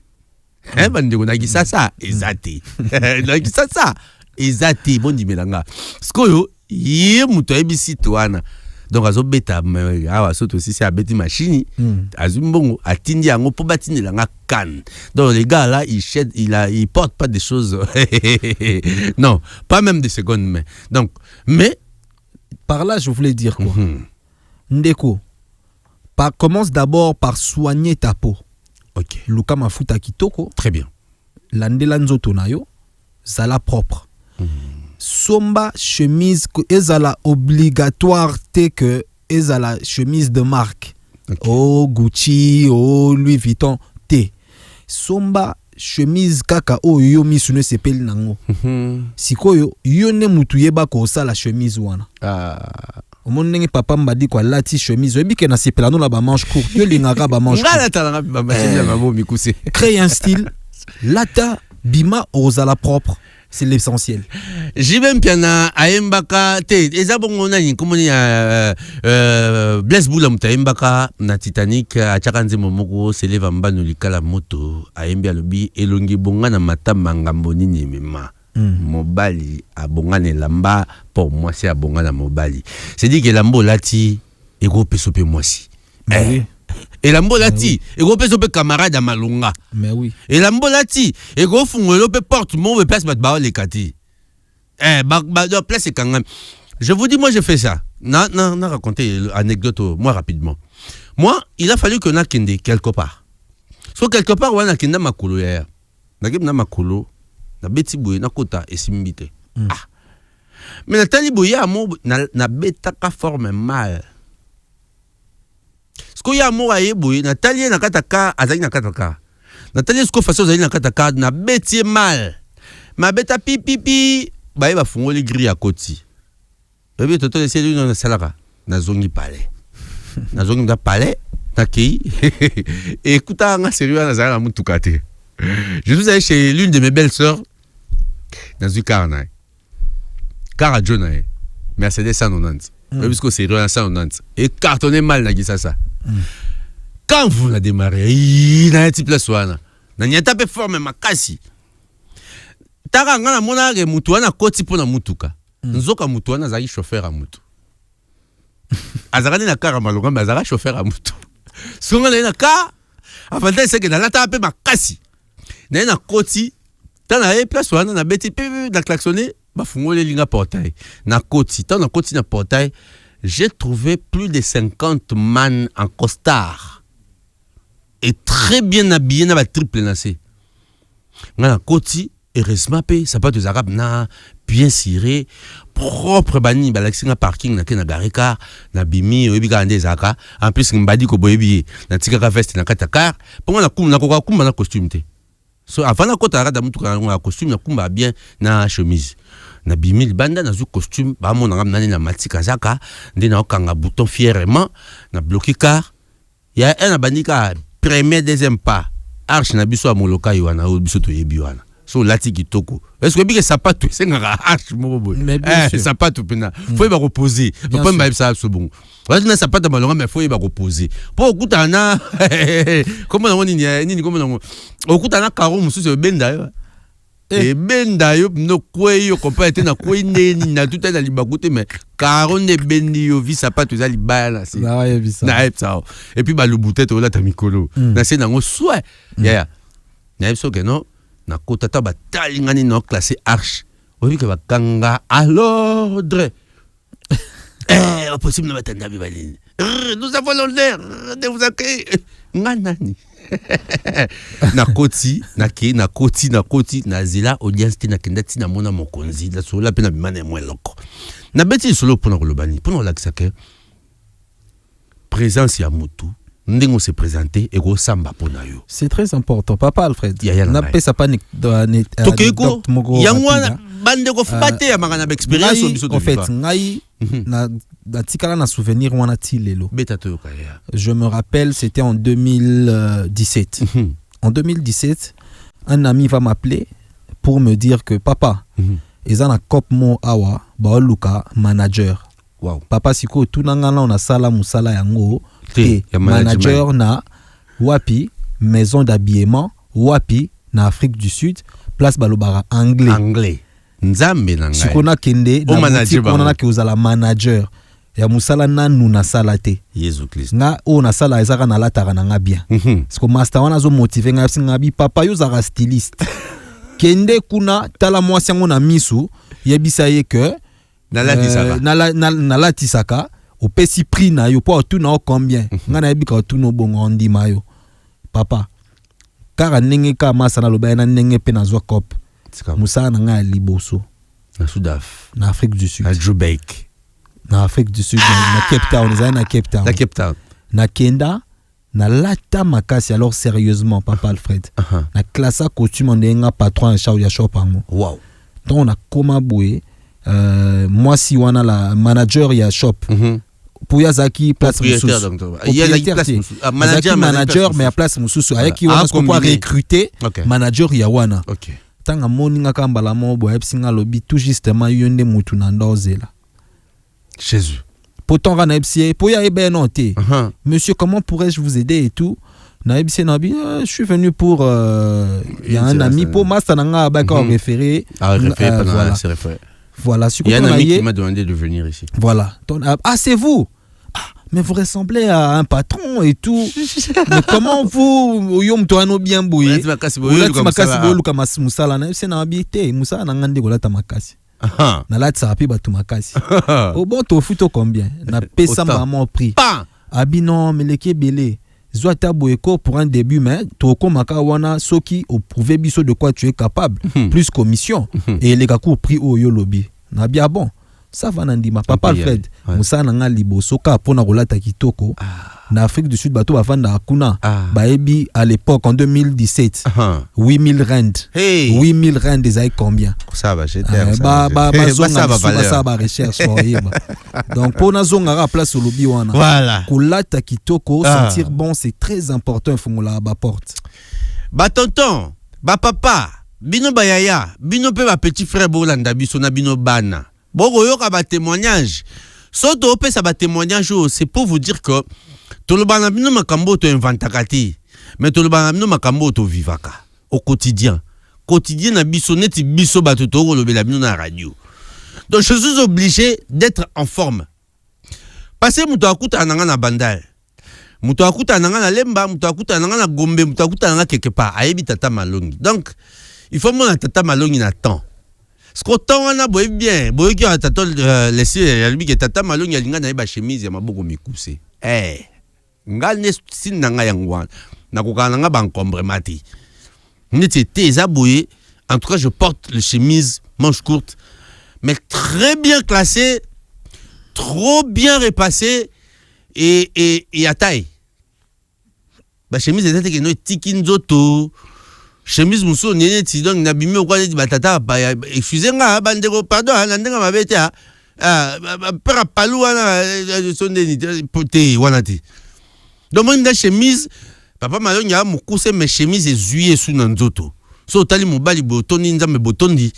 bandeko na gisasa ezati na gisasa ezati bondi melanga skoyo ye muto ebisi toana donc azo beta awa soto si c'est abeti machine azumbongo atindi yango po batindela nga kan donc les gars là il porte pas des choses non pas même des secondes mains donc mais par là je voulais dire quoi ndeko commence d'abord par soigner ta peau luka mafuta kitoko très bien landela nzoto na yo zala propre somba chemise ezala obligatoire te que ezala chemise de marque Gucci Louis Vuitton te somba chemise kaka yo misune sepeli nango sikoyo yo ne mutu yeba ko sala chemise wana omoni ndenge papa mbadi kwa lati chemise oyebike na sepela no la ba manche courte yo lingaka ba manche courte crée un style lata bima ozala propre. C'est l'essentiel. J'y piana aembaka te eza bongo nani komoni Blaise Boula mutaembaka na Titanic achaka nzemo moko seleva mbano likala moto aembi alobi elongi bonga na matamba ngambo nini mema mobali abongane lamba pour moi c'est abongana mobali c'est dit que lambo lati ego peso pe mwasi et la mbolati et go peso pe camarade à malunga mais oui et la mbolati et go fungolo pe porte mon pe place ba les kati ba place quand même je vous dis moi je fais ça na raconter anecdote moi rapidement moi il a fallu que na kende quelque part so quelque part wana kenda makolo ya na gem na makolo na beti boye na kota esimbite mais na tali boye amo na beta ka forme mal. Sko ya mo aye boy Nathalie na kataka azali na kataka Nathalie sko faso azali na kataka na beti mal ma beta pipipi ba ba fungoli gris à koti bébé toto essayer lui na salaka na zongi palais na ki écoute nga sérieux na zala mutuka te je suis allé chez l'une de mes belles sœurs dans une carnaï car à Jonaï Mercedes 190 parce que c'est dans 190 et cartonné mal na gisasa. Quand vous la démarrez, il a un petit place wana. Na nyata pe forme makasi. Taka ngana mona ke mutu wana koti pona mutuka. Nzoka mutu wana zali chauffeur a mutu. Azakani na kara malonga mais azaka chauffeur a mutu. Songa na ka afanta c'est que na lata pe makasi. Na koti tana e place wana na beti pe na klaxonner ba fungole linga portail. Na koti, tana koti na portail j'ai trouvé plus de 50 man en costard et très bien habillés dans la triple nacé. Ngana koti heureusement ça pas des arabes na bien ciré propre bani balaxi na parking na kena gareka na bimi obiga ndé zaka en plus mbadi ko boyebi na tika veste na katakar pour na kumba na costume te. So avant na kota rada mutu na costume na kumba bien na chemise. Na bimi banda na zu costume ba mon ngam nani na matika zaka ndé na okanga bouton fièrement na bloqué car ya un bandika premier deuxième pas arche na biso amoloka yoana o biso to yebi wana. So lati kitoko. Est-ce que ça pas tout c'est ngara arche mo boy. Ça pas tout pena. Faut ba reposer. Faut pas ça so bon. Wala na sapata malonga mais faut ba reposer. Po okutana comment on ni comment on okutana karo mususu benda yo. Et benda yo no kweyo compare na kwende ni na tout na libakute mais karo ne bendi yo vi sapata za libala c'est. Na ça. Et puis ba le boutet to la tamikolo. Na c'est nango soit. Ya. Na so que non. Na kotata batali ngani no classé arche obi ke bakanga à l'ordre possible na batanda bibaline nous avons l'honneur de vous accueillir nganani na koti na zila audience tina kendati na mona mokonzi la so la pena bimane mo loko na beti solo pona kolobani pona la kisake présence ya mutu. Ndingo se présenter et go samba pona yo. C'est très important. Papa Alfred. Na pesa pas Tokeko. Yangwana bande go fubate ya mangana expérience biso de. En fait, ngai na tikala na souvenir wana ti lelo. Beta to kaya. Je me rappelle, c'était en 2017. En 2017, un ami va m'appeler pour me dire que papa, ezana cop mo awa ba luka manager. Wow. Papa siko tunangana on a sala musala yango. Manager na wapi maison d'habillement wapi na Afrique du Sud place balobara anglais nzambe na ngai sikona kende na manager ona ke uzala manager ya musala nanu na sala te Jésus Christ nga o na sala ezaka na lataka na nga bien siko master wana zo motiver nga singa bi papa yo zaka styliste kende kuna tala mwasi yango na misu yebisa ye que na latisaka au pesi prix na yo po tout na combien ngana ebika tout no bongo ndima yo papa kara nenge ka masana loba na nenge pe na zo cop musa na nga liboso na Sudaf na Afrique du Sud na Joburg na Afrique du Sud na Cape Town na Cape Town na kenda na lata makasi alors sérieusement papa Alfred na classe costume ndenga patron en charge ya shop ango wow donc on a koma boué moi si wana la manager ya shop pour yazaki place mususu manager mais à place mususu ayaki wana ko pas recruter manager ya wana tanga moninga kambala mo bo epsinga lobi tout justement yonde mutu na ndozela Jésus pourtant rana epsie pour ya ebe noté monsieur comment pourrais-je vous aider et tout na epsie na bi je suis venu pour il y a un ami pour master nanga ba ka référé voilà, il y a un ami qui m'a demandé de venir ici. Voilà. Ah, c'est vous. Ah, mais vous ressemblez à un patron et tout. Mais comment vous yom to ano bien bouillé? Vous makasi luka musala na c'est na habité musala na ngande gola ta makasi. Na la tsapi ba tu makasi. Au bon to futo combien? Na pesa maman prix. Abi non, mais leke belé. Zoata boeko pour un début mais toko maka wana soki au prouver biso de quoi tu es capable plus commission et les gaku prix au yo lobby na bien bon ça va nandima papa Alfred musa na nga liboso ka pona rolata kitoko na Afrique du Sud bato bafanda kuna baebi à l'époque en 2017 8000 rand 8000 rand des combien ça va j'étais ça va recherche donc pona zonga place au lobby wana voilà kolata kitoko sentir bon c'est très important fongola ba porte ba tonton ba papa bino ba yaya bino pe ba petit frère bolanda biso na bino bana boko yoka ba témoignage soto pe ça ba témoignage c'est pour vous dire que tout le bana bino makambo to inventakati mais tout le bana bino makambo to vivaka au quotidien na biso neti biso bato to ko lobela bino na radio donc je suis obligé d'être en forme parce que muto akuta nanga na bandal muto akuta nanga na lemba muto akuta nanga na gombe muto akuta nanga quelque part ayebi tata malongi donc il faut mon tata malongi na temps Scoton wana boy bien. Boy qui a tatol laisser lui qui tata malongi alinga na ba chemise ya maboko mikuse. Ngane sinanga yangwa. Na kokana nga ba encombre mati. N'était boy. En tout cas, je porte les chemises manches courtes, mais très bien classées, trop bien repassées et à taille. Ba chemise était que no tikinzoto. Chemise muso nene ti donc na bimi okwa di batata ba excusez-moi bandeko pardon ndenga mabete pera palou na sondeni pote wanati. Donc moi na chemise papa malongi a mukuse mes chemises ezuyé sous nzoto. So tali mobali botoni nzambe botondi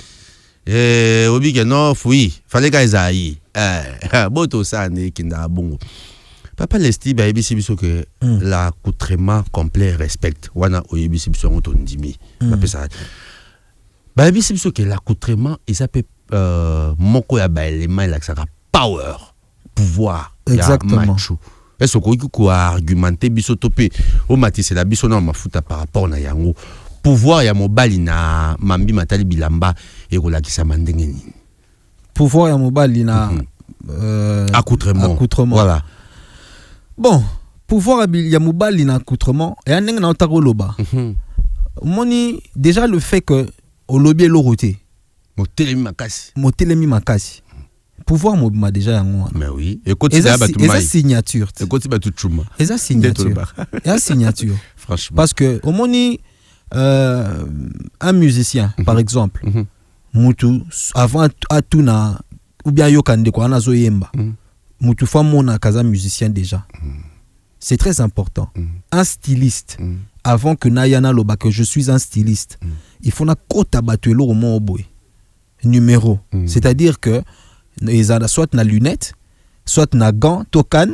obi que non fui fallait ka ezai boto sane kinda bongo. Papa lesti ba ebisi biso que l'accoutrement complet respecte wana oyebisi biso ngotondimi papa ça ba ebisi biso que l'accoutrement il s'appelle moko ya ba élément la saka power pouvoir exactement macho est-ce que ko argumenter biso topé o matise la biso na mafuta par rapport na yango pouvoir ya mobali na mambi matali bilamba et kolakisa mandenge nini pouvoir ya mobali na accoutrement voilà. Bon, pouvoir ya mobali na accoutrement et ndenge na otako loba. Moni déjà le fait que au lobby loroté. Motelemi makasi. Pouvoir mobima déjà yango. Mais oui, écoute ça ba tout mai. Et signature. Écoute ba tout chuma. Et ça signature. Et ça signature. Franchement. Parce que au moni un musicien par exemple, mutu avant atuna ou bien yokande ko anazo yemba. Mutu fa mona kaza musicien déjà. C'est très important. Un styliste, avant que Nayana loba que je suis un styliste, il faut na kota batuelo au mon boy. Numéro. C'est-à-dire que soit na lunettes, soit na gants, tokan,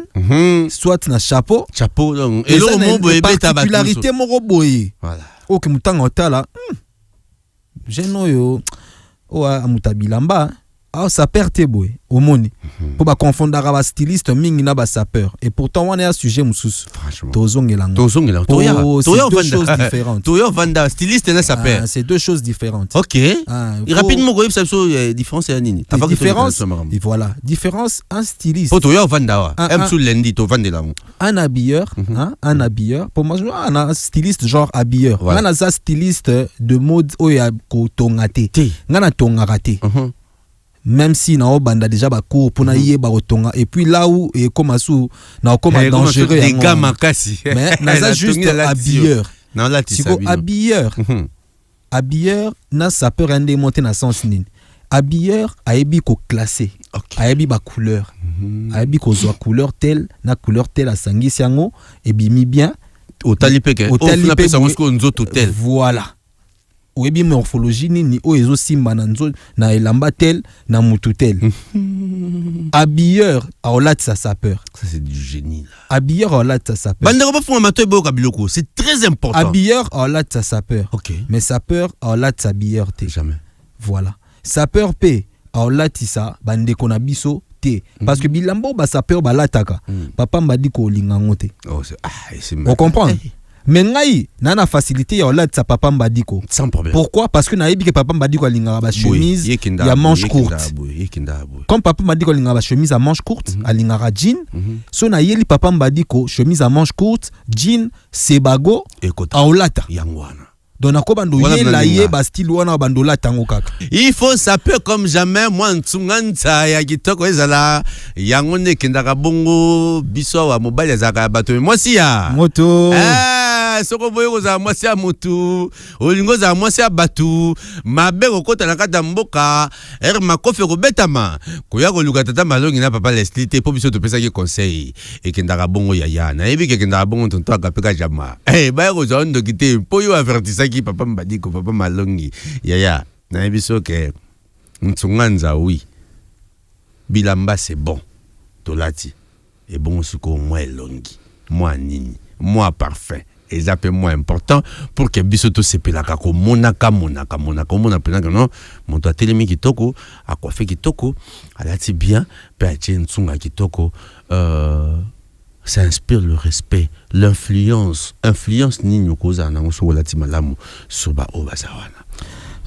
soit na chapeau. Chapeau donc. Et le mot boy particularité mon boy. Voilà. Ok mutanga otala. Jeno yo o amutabilamba. Ah, ça perd tes boy, au moni. Pour pas confondre avec styliste, mingi na ba sapeur. Et pourtant, on est à sujet moussous. Franchement. Tozong et langue. C'est deux choses différentes. Toyo vanda, styliste et na sapeur. C'est deux choses différentes. Ok. Et rapidement, vous savez, différence est à nini. Différence. Et voilà. Différence, un styliste. Toyo vanda, M sous lundi, to vande là. Un habilleur, un habilleur. Pour moi, un styliste genre habilleur. On a ça styliste de mode oya ko tongate. Ngana tongaraté. Même si na obanda déjà ba cours pour na yeba otonga et puis là où et comme sous na comme dangereux des gars makasi mais na juste habilleur non là tu sais habilleur na ça peut rendre monter na sens nini habilleur ayebi ko classer ayebi ba couleur ayebi ko zo couleur telle na couleur telle a sangisi yango et bimi bien au talipeke au na pesa ngo nzoto tel voilà. Oyebi morphologie ni o ezo simba na nzo na elamba tel na mutu tel. Habilleur aolat sa sapeur. Ça c'est du génie là. Habilleur aolat sa sapeur. Bandeko ba fuma mato ebo kabiloko, c'est très important. Habilleur aolat sa sapeur. OK. Mais sapeur aolat sa habilleur te. Jamais. Voilà. Sapeur p aolat sa bandeko na biso te parce que bilambo ba sapeur ba lataka. Papa mba di ko lingango te. Oh c'est on comprend. Mais ngai nana facilité ya olat sa papa mbadiko sans problème. Pourquoi? Parce que nayebi que papa mbadiko alinga ba chemise ya manche courte. Comme papa mbadiko alinga ba chemise à manche courte, alinga jean. So na yeli papa mbadiko chemise à manche courte, jean, sebago a olata yangwana. Donc na ko bando yela ye ba style wana bandola tango kaka. Il faut saper comme jamais moi ntsunganza ya kitoko ezala yangone kindaka bongo biso wa mobile zaka bato moi si ya moto soko boyo za mwasi ya mutu olingo za mwasi ya batu mabe kokota na kata mboka makofe ko betama koya ko luka tata malongi na papa Leslie te po biso to pesa ki conseil e kindaka bongo ya na ebi ke kindaka bongo tonto akapeka jama ba ko za ndo kite po yo avertisa ki papa mbadiko papa malongi ya na ebi so ke ntsunganza oui bilamba c'est bon tolati et bon suko moi longi moi nini moi parfait et ça peut moins important pour que bisoto sepelaka ko monaka mona penaka non mon toi telemi kitoko a coiffé kitoko alati bien pe tsunga kitoko ça inspire le respect, l'influence nini koza na so lati malamu sur ba obazawana.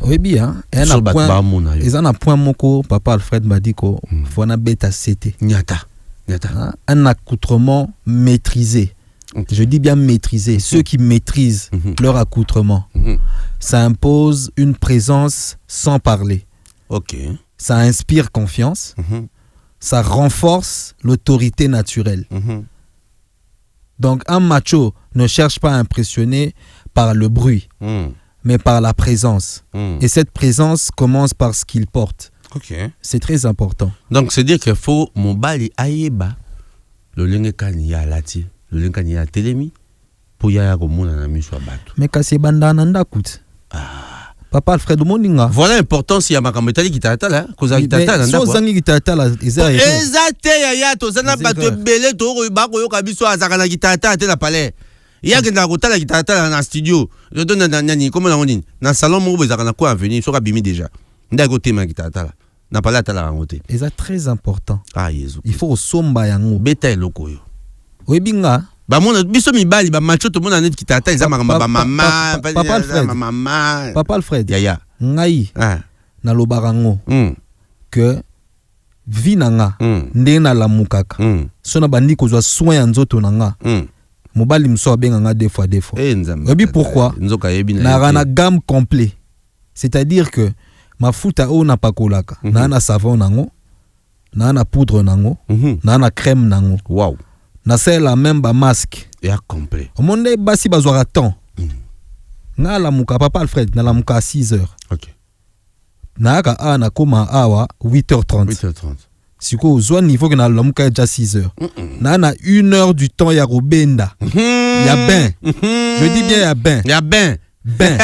Oui bien, ils ont un point moko papa Alfred m'a dit qu'on faut un bêta CT. Nyata. Un accoutrement maîtrisé. Je dis bien maîtrisé. Ceux qui maîtrisent leur accoutrement, ça impose une présence sans parler. Ok. Ça inspire confiance. Ça renforce l'autorité naturelle. Donc un macho ne cherche pas à impressionner par le bruit, mais par la présence. Et cette présence commence par ce qu'il porte. Okay. C'est très important. Donc c'est dire qu'il faut mon bali aïeba le lengekani ya lati le lengekani ya telemi pour ya komona na miso bato. Mais kasi banda nanda kout. Papa Alfred Moninga. Voilà l'importance ya makambo etali kitata là, koza kitata nanda quoi. So zangi kitata là, ezate ya to zana bato belé to ba ko yoka biso azaka na kitata te na palais. Ya kenda kotala kitata na studio. Je donne nani comment on dit na salon mo bezaka na quoi venir so ka bimi déjà. Nda ko tema kitata là. Na pala tala ngote. Et ça très important. Ah Yesu. Il faut somba yango. Beta eloko yo. Oyebinga. Ba mona biso mibali ba macho to mona net kitata eza makamba ba mama Papa Alfred. Mama. Papa Alfred. Ya. Ngai. Na lobarango. Que vinanga ndena la mukaka. Sona bandi kozwa soin ya nzoto nanga. Mobali mso abenga nga des fois. Oyebi pourquoi? Na rana gamme complet. C'est-à-dire que ma futa o na pakolaka na na savon nango na na poudre nango na na crème nango. Wow. Na sela même ba masque ya complet. O monde basi bazwaka temps. Na la muka papa Alfred na la muka à 6h. OK. Na ka na koma awa 8h30. 8h30. Siko zo niveau que na la muka déjà 6h. Na 1h du temps ya robenda. Ya bain. Je dis bien ya bain. Ya bain. Ben.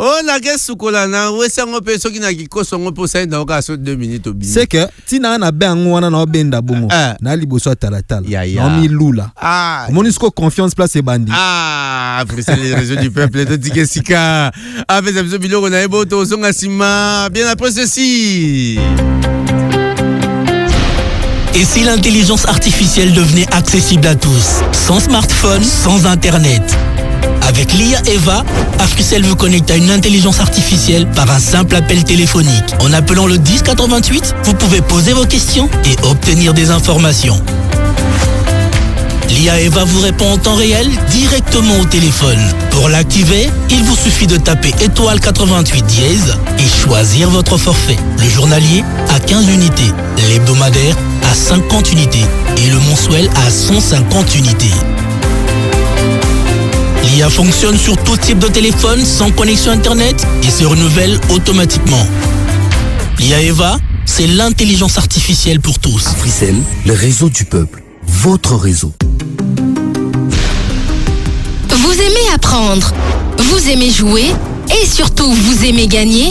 Oh la gueule sukola na wesa ngope soki na kikoso ngope sa nda oka so 2 minutes obi. C'est que tina na ben ngwana na benda bongo. Na liboso talatala. Na mi lula. Monisko confiance place e bandi. C'est les réseaux du peuple de Tikesika. Avec ce biloko na eboto songa sima bien après ceci. Et si l'intelligence artificielle devenait accessible à tous, sans smartphone, sans internet? Avec l'IA Eva, Africell vous connecte à une intelligence artificielle par un simple appel téléphonique. En appelant le 1088, vous pouvez poser vos questions et obtenir des informations. L'IA Eva vous répond en temps réel directement au téléphone. Pour l'activer, il vous suffit de taper étoile 88 dièse et choisir votre forfait. Le journalier à 15 unités, l'hebdomadaire à 50 unités et le mensuel à 150 unités. L'IA fonctionne sur tout type de téléphone sans connexion internet et se renouvelle automatiquement. L'IA Eva, c'est l'intelligence artificielle pour tous. Africell, le réseau du peuple, votre réseau. Vous aimez apprendre, vous aimez jouer et surtout vous aimez gagner?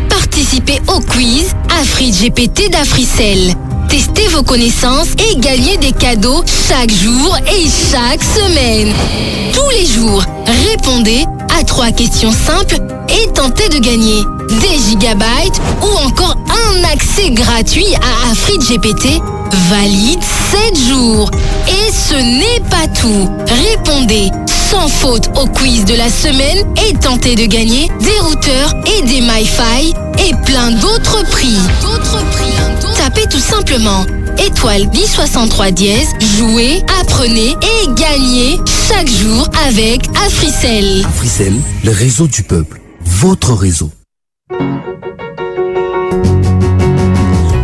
Participez au quiz AfriGPT d'Africell. Testez vos connaissances et gagnez des cadeaux chaque jour et chaque semaine. Tous les jours, répondez à 3 questions simples et tentez de gagner des gigabytes ou encore un accès gratuit à AfriGPT valide 7 jours. Et ce n'est pas tout. Répondez sans faute au quiz de la semaine et tentez de gagner des routeurs et des MiFi et plein d'autres prix. Tapez tout simplement étoile 1063 dièse, jouez, apprenez et gagnez chaque jour avec Africell. Africell, le réseau du peuple, votre réseau.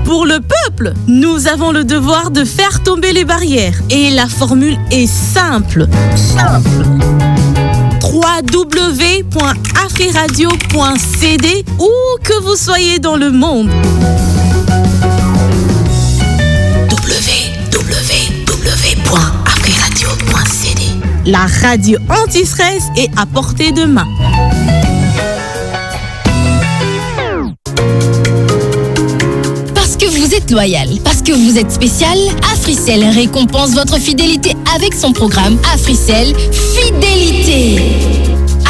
Pour le peuple, nous avons le devoir de faire tomber les barrières. Et la formule est simple. www.afriradio.cd où que vous soyez dans le monde. www.afriradio.cd. La radio anti-stress est à portée de main. Parce que vous êtes loyal, parce que vous êtes spécial, Africell récompense votre fidélité avec son programme Africell Fidélité.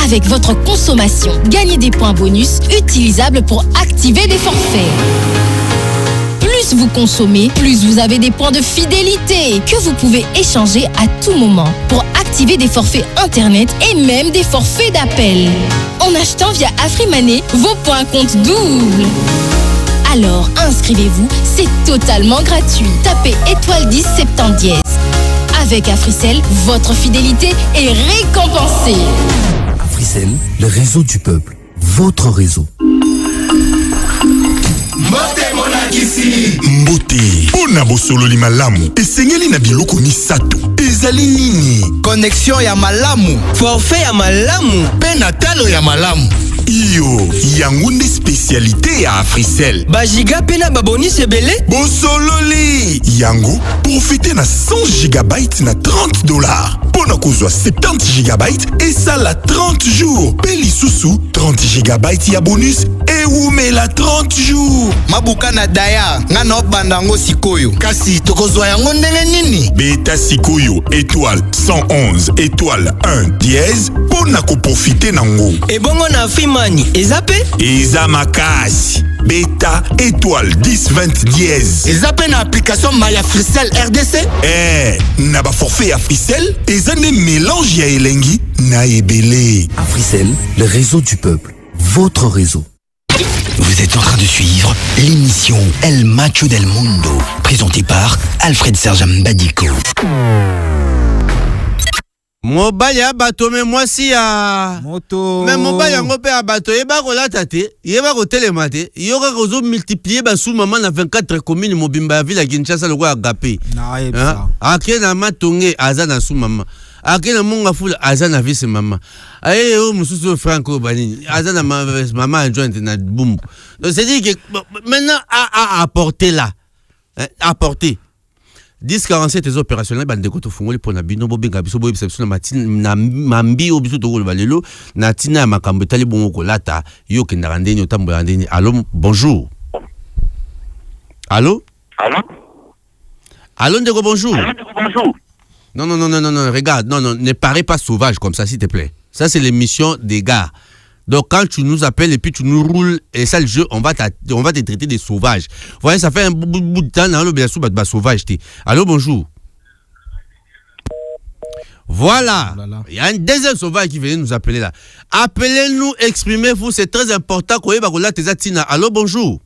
Avec votre consommation, gagnez des points bonus utilisables pour activer des forfaits. Plus vous consommez, plus vous avez des points de fidélité que vous pouvez échanger à tout moment pour activer activer des forfaits internet et même des forfaits d'appel. En achetant via Afrimané, vos points comptent double. Alors inscrivez-vous, c'est totalement gratuit. Tapez étoile 10 70 dièse. Avec Africell, votre fidélité est récompensée. Africell, le réseau du peuple, votre réseau. Mbote pona bosololi malamu esengeli na biloko misato ezali nini connexion ya malamu forfait ya malamu pe na talo ya malamu iyo yango nde spécialité ya Africell bagiga pe na babonus ebele bosololi yango profite na 100 GB na $30 pona kozwa 70 GB esala 30 jours pe lisusu 30 GB ya bonus ewumela 30 jours mabuka na daya nga na bandango sikoyo kasi tokozwa yango ndenge nini beta sikoyo étoile 111 étoile 1 dièse pona ko profiter nango ebongo na Afrimani ezape eza makasi beta étoile 1020 dièse ezape na application My Africell RDC na ba forfait Africell eza ne mélange ya elengi na ebele. Africell, le réseau du peuple, votre réseau. Vous êtes en train de suivre l'émission El Macho del Mundo, présentée par Alfred Serge Mbadiko. Mobaya bato me mwasi ya moto me mobaya ngope ya bato yeba kolata te yeba kotelema te yoka kozo multiplier basu mama na 24 communes mobimba ya ville ya Kinshasa loko ya gape ake na matonge aza na su mama ake na monga fula aza na visi mama aye o mususu Franco banini aza na mama adjointe na bumbu. Donc c'est dire que maintenant à apporter là apporter 1047 les opérationnels bandeko to fungoli pona bino bobenga biso boye biso na mambi obiso to ko balelo na tina makambo tali bongo kolata yo kendaka ndeni otambola ndeni. Allô, bonjour. Allô ndeko, bonjour. Non, regarde, non, ne parlez pas sauvage comme ça, s'il te plaît. Ça, c'est l'émission des gars. Donc, quand tu nous appelles et puis tu nous roules, et ça, le jeu, on va te traiter des sauvages. Vous voyez, ça fait un bout de temps, on bien sûr, sauvage. Allô, bonjour. Voilà. Il y a un deuxième sauvage qui vient nous appeler là. Appelez-nous, exprimez-vous, c'est très important. Allô, bonjour.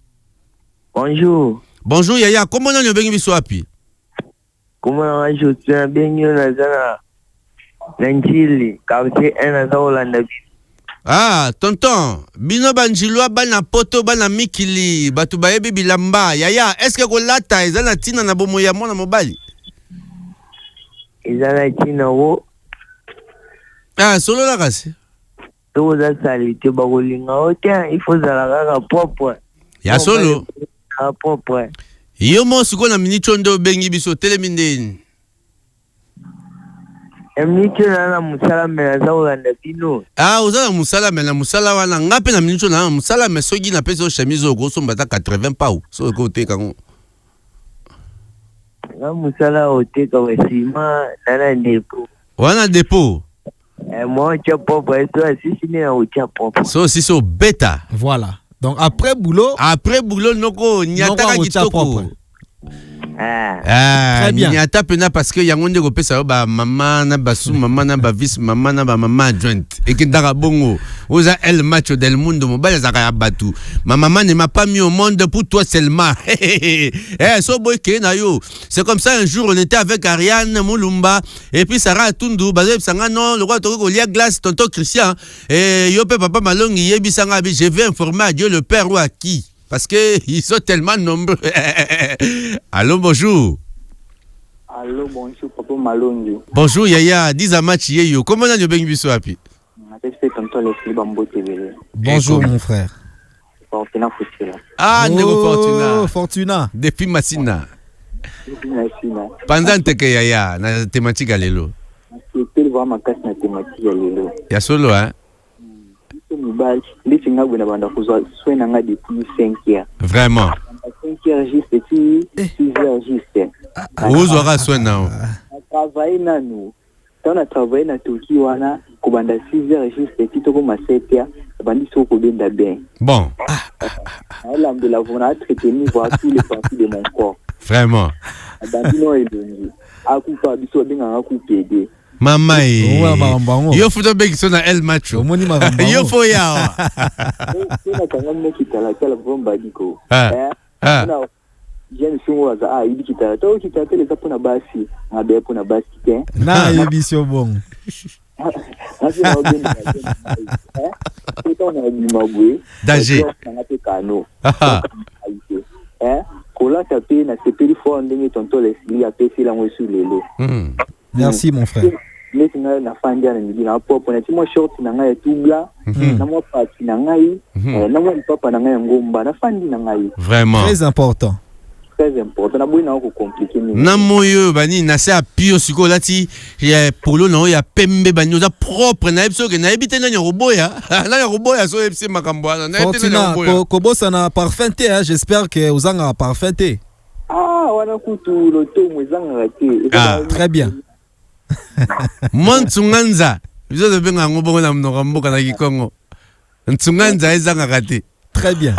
Bonjour, Yaya. Comment on a bien vu Swapi? Comment je suis bien Nazara Nanchili, quartier 1 à Hollande. Ah, tonton, bino banjilwa bana poto bana mikili, batu bayebi bilamba. Yaya, est-ce que kolata ezana tina na bomo ya mona mobali? Ezana tina wo. Ah, solo la kasi. To za salite bakolinga otia, il faut zala kaka propre. Ya solo. Propre. Yo mo suko na mini chondo bengi biso telemindeni. Emnicho na musala mena za Hollande bino. Ah, uzala musala mena musala wana ngape na minicho na musala me sogi na peso chemise grosso mbata 80 pau. So ko te kango. Na musala oteka wasima nana depo. Wana depo. Moi chapo pour toi si ni na chapo. So si so beta. Voilà. Donc après boulot noko nyataka kitoko. Très bien. Nyata pena parce que yango ndeko pesa ba mama na basu mama na ba vice mama na ba mama adjointe et kindaka bongo oza El Macho del Mundo mobile zaka batu. Ma maman ne m'a pas mis au monde pour toi seulement. So boy na yo. C'est comme ça un jour on était avec Ariane Moulumba et puis Sarah Tundu bazé sanga non le roi toko lia glace tonton Christian et yo pe papa malongi yebi sanga bi je vais informer à Dieu le Père ou à qui. Parce qu'ils sont tellement nombreux. Allô, bonjour. Allô, bonjour, Papa Malongi. Bonjour, Yaya. Dis à Match Yeyo. Comment on a bien vu ce happy? Bonjour, mon frère. Fortuna Fortuna. Ah, Nego Fortuna. Fortuna. Depuis Massina. Pendant que Yaya, na thématique à l'élo. Je voir ma casse na thématique à l'élo. Y'a solo, hein? Vraiment. 5 heures juste, 6 heures juste. Vous aurez soin now. Travailler na nous. On a travaillé na Turquie wana kubanda 6 heures juste tito ko 7 heures bandi so ko benda bien. Bon. Alhamdulillah, vous a traité voir tous les parties de mon corps. Vraiment. Bandi no elongi. Akupa biso benga akupede. Mama yo futa beki sona el macho. Yo fo ya. Kuna kangana kitala kala bomba diko. Jeune sungo za ibi kitala. To kitala tele zapona basi. Ngabe pona basi ke. Na yebisio bon. Asi na ogenda. Tona ni mabwe. Danger. Ngate kano. Kola tapé na sepeli fo ndenge tonto lesli apesi la ngwe sur lelo. Merci mon frère. Mais tu n'as pas fait un peu na pop na timo short na ngai tubla na mo pati na ngai na mo papa na ngai ngomba na fandi na ngai. Vraiment. Très important. Très important. Na boina ko compliqué ni. Na moyo bani na se apio siko lati ya polo na ya pembe bani za propre na ebso ke na ebite na roboya. Na roboya so ebse makambo na ebite na roboya. Ko bossa na parfumté j'espère que uzanga parfumté. Ah wana kutu loto mwezanga raté. Ah très bien. Montsunganza bizo de benga ngobongo na mnoka mboka na Kikongo. Ntsunganza ezanga raté. Très bien.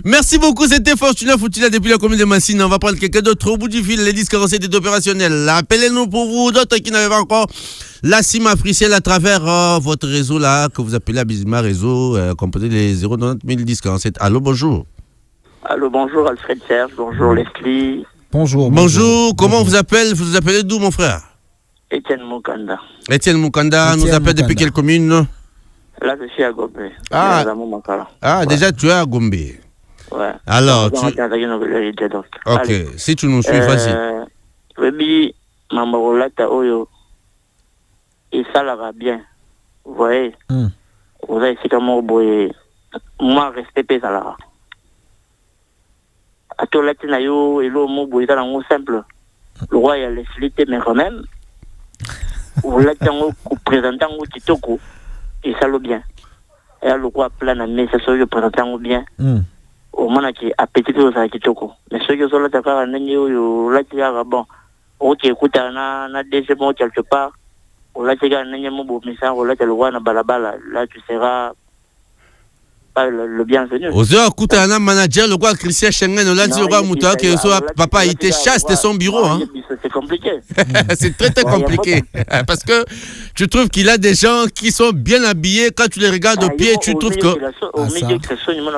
Merci beaucoup, c'était Fortuna Futila depuis la commune de Massine. On va prendre quelqu'un d'autre au bout du fil. Les disques recettes est opérationnel. Appelez-nous pour vous, d'autres qui n'avaient pas encore la SIM Africell à travers votre réseau là, que vous appelez Abisma Réseau, composé des 090 000 disques recettes. Allô, bonjour. Allô, bonjour Alfred Serge, bonjour Leslie. Bonjour. Bonjour, comment vous appelez? Vous appelez d'où mon frère? Étienne Moukanda. Étienne Moukanda, nous appelle depuis quelle commune? Là, je suis à Gombe. Déjà, tu es à Gombe. Ouais. Alors, ok, allez. Si tu nous suis, vas-y. Oui, maman, là, oyo. Et ça, là, va bien. Vous voyez? Vous avez essayé comment boyer. Moi, respecter ça, là. À tout là, tu as eu, et l'eau, mon boyer, ça, là, simple. Le roi, il y a les flités, mais quand même, vous l'avez présenté en Titoko. Et ça le bien. Et le roi plein de mais c'est ce que je présente bien. Au moment qui appétit aux Akitoko. Mais ceux qui sont là, d'accord, un agneau, là, tu as bon. Ok, écoute, on a des mots quelque part. Ou là, tu as un agneau, mais ça, ou là, tu as le roi, balabala. Là, tu seras pas le bienvenu. Aux heures, écoute, un manager, le roi Christian Schengen, là, tu auras Mouta, qui soit papa, il te chasse de son bureau. Hein. C'est compliqué. C'est très, très compliqué. Parce que tu trouves qu'il a des gens qui sont bien habillés. Quand tu les regardes au pied, tu trouves que. Au milieu que ce niveau,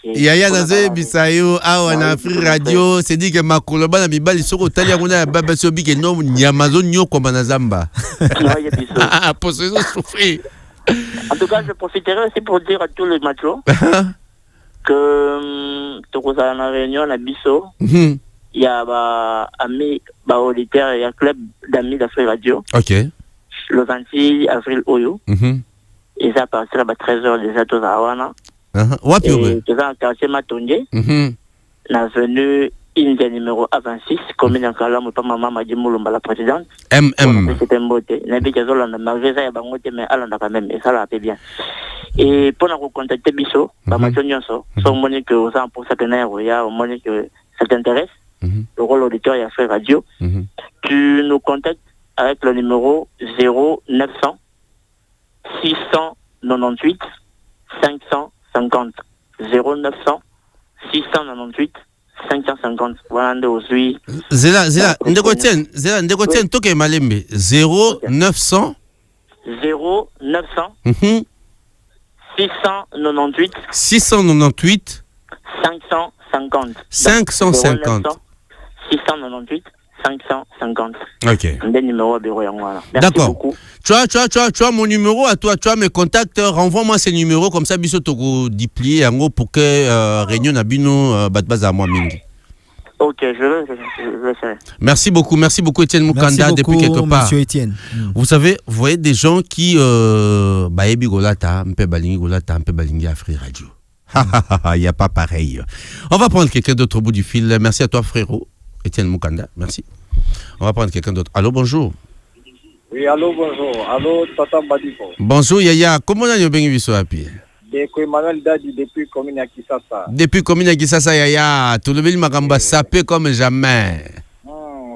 Yaya Nazé Bisayo, Awana Free Radio, c'est dit que ma coloba na bibali soko talia ngona baba sobi ke no nyamazo nyo kwa manazamba. Ah, pour se souffrir. En tout cas, je profiterai aussi pour dire à tous les machos que tu as une réunion à Bisso. Il y a amis, auditeurs, il y a un club d'amis d'Afrique Radio. Ok. Los Antilles, Avril Oyo. Et ça partira à 13h déjà tous à Hawana. Et tu as un quartier Matondé. La venue India numéro A26, commune en Kalam, pas maman m'a dit Moulumba la présidente. C'était une beauté. N'habite pas là, malgré ça, il y a un beauté, mais elle en a quand même, et ça l'a fait bien. Et pour nous contacter Bisso, bah, ma nyonso, sans monnaie que aux pour ça il y a au moins que ça t'intéresse, le rôle auditeur et affaires radio, tu nous contactes avec le numéro 0900 698 550 0900 698 550. Voilà, aujourd'hui. Zela, Ndekotien, toke malembe. 0900 698 550 550 698 550. Ok. Un numéro bureau. D'accord. Tu as mon numéro à toi, tu as mes contacts, renvoie-moi ces numéros comme ça biso toko diplier en gros pour que réunion na bino batbaz à moi mingi. Ok, je le sais. Merci beaucoup Étienne Moukanda depuis quelque part. Monsieur Étienne. Vous savez, vous voyez des gens qui baebi golata, mpe balingi golata, mpe balingi Afrique Radio. Il y a pas pareil. On va prendre quelqu'un d'autre au bout du fil. Merci à toi frérot, Étienne Moukanda. Merci. On va prendre quelqu'un d'autre. Allô, bonjour. Oui, allô, bonjour. Allô, Tata Badiko. Bonjour Yaya, comment on a bengi biso api? Deko Emmanuel Dadi depuis commune à Kisasa. Depuis commune à Kisasa Yaya, tout le monde m'a sapé comme jamais.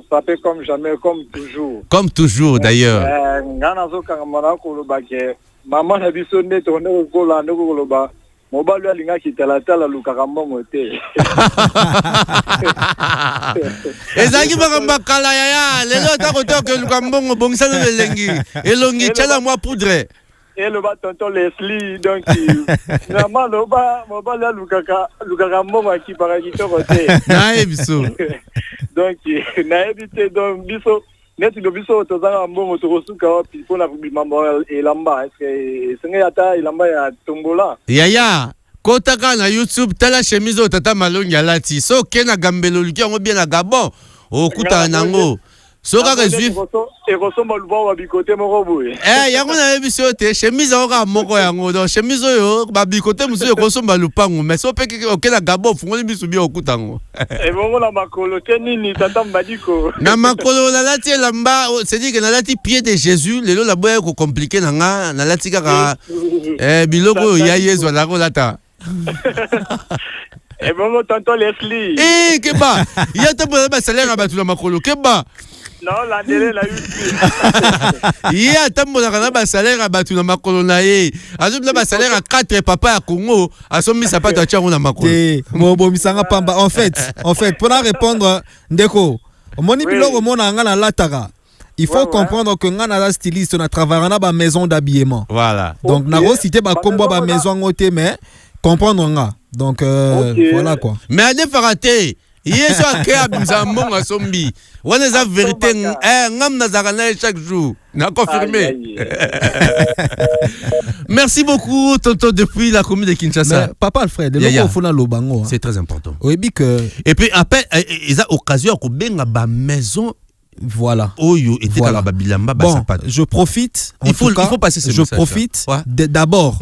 Sapé comme jamais, comme toujours. Comme toujours d'ailleurs. Ngana zo kanga mana ko lo ba ke maman na biso ne to ne ko la no ko lo ba mobali alingaki talatala lukaka mbongo te. Ezaki bakamba kala yaya lelo takotoka luka mbongo bongisana belengi elongi chala mwa poudre. Et le bas tonton Leslie, donc, normalement, mobile lukaka mbongo qui parasito côté. Naebiso. Donc, naebité donc biso. Net le biso tozanga mbongo tokosuka wapi pona kubimamba elamba senga yata elamba ya tombola. Yaya. Kotaka na YouTube tala chemise o tata malongi alati. So kena gambelo luki yango bien na Gabon. Okuta nango. So kaka juif. Ekosomba luba wa bikote moko boye. Yango na ebiso te chemise oka moko yango do chemise yo ba bikote musu ekosomba lupango mais so peke okena Gabon fungoli bisu bi okuta ngo. Bongo na makolo te nini tata Mbadiko. Na makolo na lati elamba c'est dit que na lati pied de Jésus lelo la boya ko compliqué nanga na lati kaka biloko ya Yesu la ko lata. Bongo tonton Leslie. Keba ya tapo ba salaire abatu na makolo keba. Non, la délai la YouTube. Ya tambo na kana ba salaire abatu na makolo na ye. Azo na ba salaire à 4 papa ya Congo, asomi sapato a tchango na makolo. Mobo misanga pamba en fait, pour la répondre ndeko, moni biloko mona nga na lataka. Il faut comprendre que nga na styliste na travailler na ba maison d'habillement. Voilà. Donc na cité ba kombo ba maison ngote mais comprendre nga. Donc voilà quoi. Mais ade faraté Yesu akea bimzambonga sombi. Wana za vérité ngam na zakana chaque jour. Na confirmé. Merci beaucoup tonton depuis la commune de Kinshasa. Mais, papa Alfred, le fona lobango. C'est très important. Oui, que et puis après ils a occasion ko benga ba maison. Voilà. Oyo était voilà. Babilamba bon, je profite. Il faut passer ce message. Je profite. D'abord,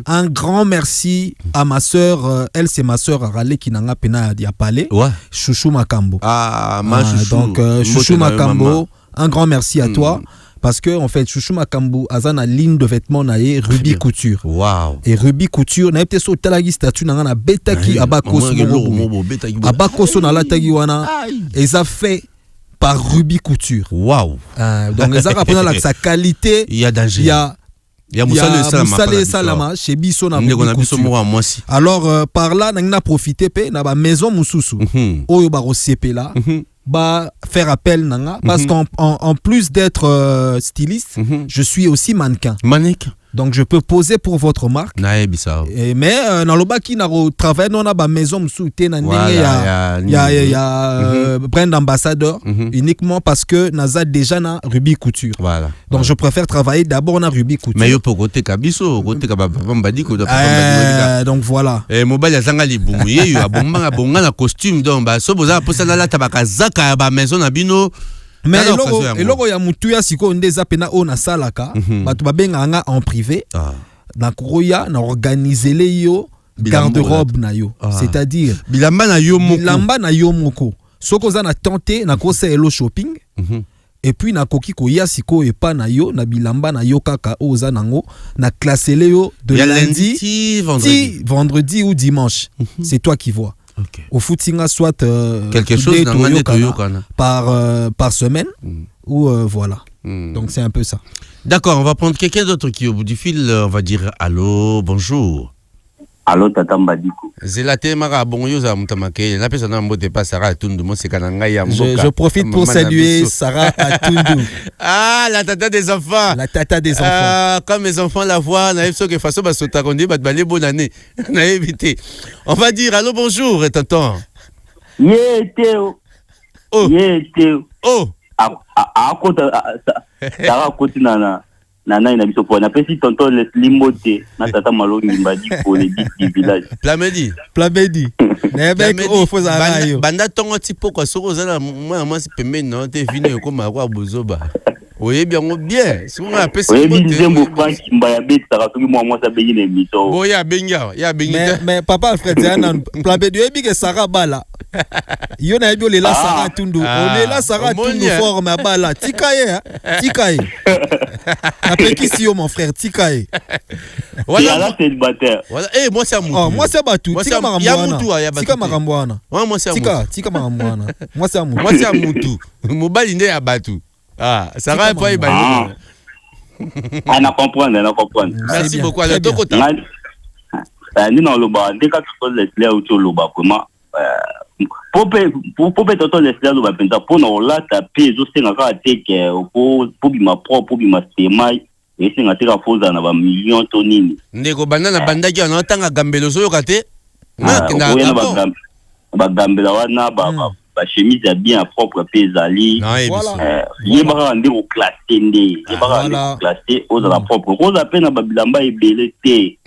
un grand merci à ma sœur. Elle, c'est ma sœur Rale qui n'a pas diapalé. Chouchou Makambo. Ah, ma chouchou. Donc, Chouchou Makambo, un grand merci à toi. Parce que, en fait, Chouchou Makambo, Azana ligne de vêtements naïe Ruby Couture. Wow. Et Ruby Couture, naïe peut-être talagi statut na beta qui abakoso. Abakoso na la tagi wana. Et ça fait par Ruby Couture. Waouh. Donc les arabes pendant sa qualité, il y a danger. Il y a Moussa Salama chez Bisso na Ruby Couture. Alors par là on a profité pe na ba maison Moussousou. Oyo ba rosepe là. Bah faire appel nanga parce qu'en plus d'être styliste, je suis aussi mannequin. Donc je peux poser pour votre marque. Mais dans le bas qui n'a travaillé dans la maison souté na il y a brand ambassadeur uniquement parce que naza déjà na Ruby Couture. Voilà. Donc je préfère travailler d'abord na Ruby Couture. Mais yo pour côté kabiso, côté kababadi ko donc voilà. Et mobile ya zanga libumu ye yo abonga bonga na costume donc ba so boza posa na la tabaka zaka ba maison na bino. Mais eloko ya mutu ya siko ndeza pena o na salaka batu babenga nga en privé na kuroya na organiser le yo garde-robe na yo c'est-à-dire bilamba na yo moko soko za na tenter na ko hello shopping et puis na koki ko ya siko e pa na yo na bilamba na yo kaka oza nango na classer le yo de lundi vendredi ou dimanche c'est toi qui vois. Okay. Au footing soit quelque chose par semaine ou voilà. Donc c'est un peu ça. D'accord, on va prendre quelqu'un d'autre qui est au bout du fil. On va dire allô, bonjour. Allô, Tata Mbadiko. Je profite pour saluer Sarah Atundu. Ah, la tata des enfants. La tata des enfants. Comme mes enfants la voient, bonne année. On va dire allô, bonjour, tonton. Théo. Oh. Théo. Oh. Sarah Kotinana. Nana ina biso po na pesi tonton Leslie Mote na tata Malongi Mbadiko le dit du village. Plamedi. Na bec o foza rayo. Banda tongo tipo kwa soko za moi pembe non te vini ko makwa bozoba. Oye bien si on a pesi Mote. Oye bizembo Frank Mbaya beta ka soki moi sa beyi na mito. Boya benga, ya benga. Mais papa Alfred Diana Plamedi ebi ke Sarah bala. Yo na ebi olela Sarah Tundu. Olela Sarah Tundu forme bala. Tikaye. Apekisi yo mon frère Tikaye. Voilà célibataire. Voilà. Moi c'est Amoutou. Oh, moi c'est Batou. Tika Marambouana. Tika Marambouana. Moi c'est Amoutou. Tika Marambouana. Moi c'est Amoutou. Moi c'est Amoutou. Mobali nde ya Batou. Ah, ça va pas ibali. On a comprendre. Merci beaucoup. Alors Tokota. Nina loba ndeka toto Leslie auto loba vraiment Pope toto Leslie loba penza pona olata peso senga ka teke po bima propre bima stemai et senga teka foza na ba million tonini ndeko banana bandaki na tanga gambelo so yokate na bagambela wana ba chemise ya bien propre pezali yebaka ndeko classé nde yebaka ndeko classé oza propre oza pena ba bilamba ebele te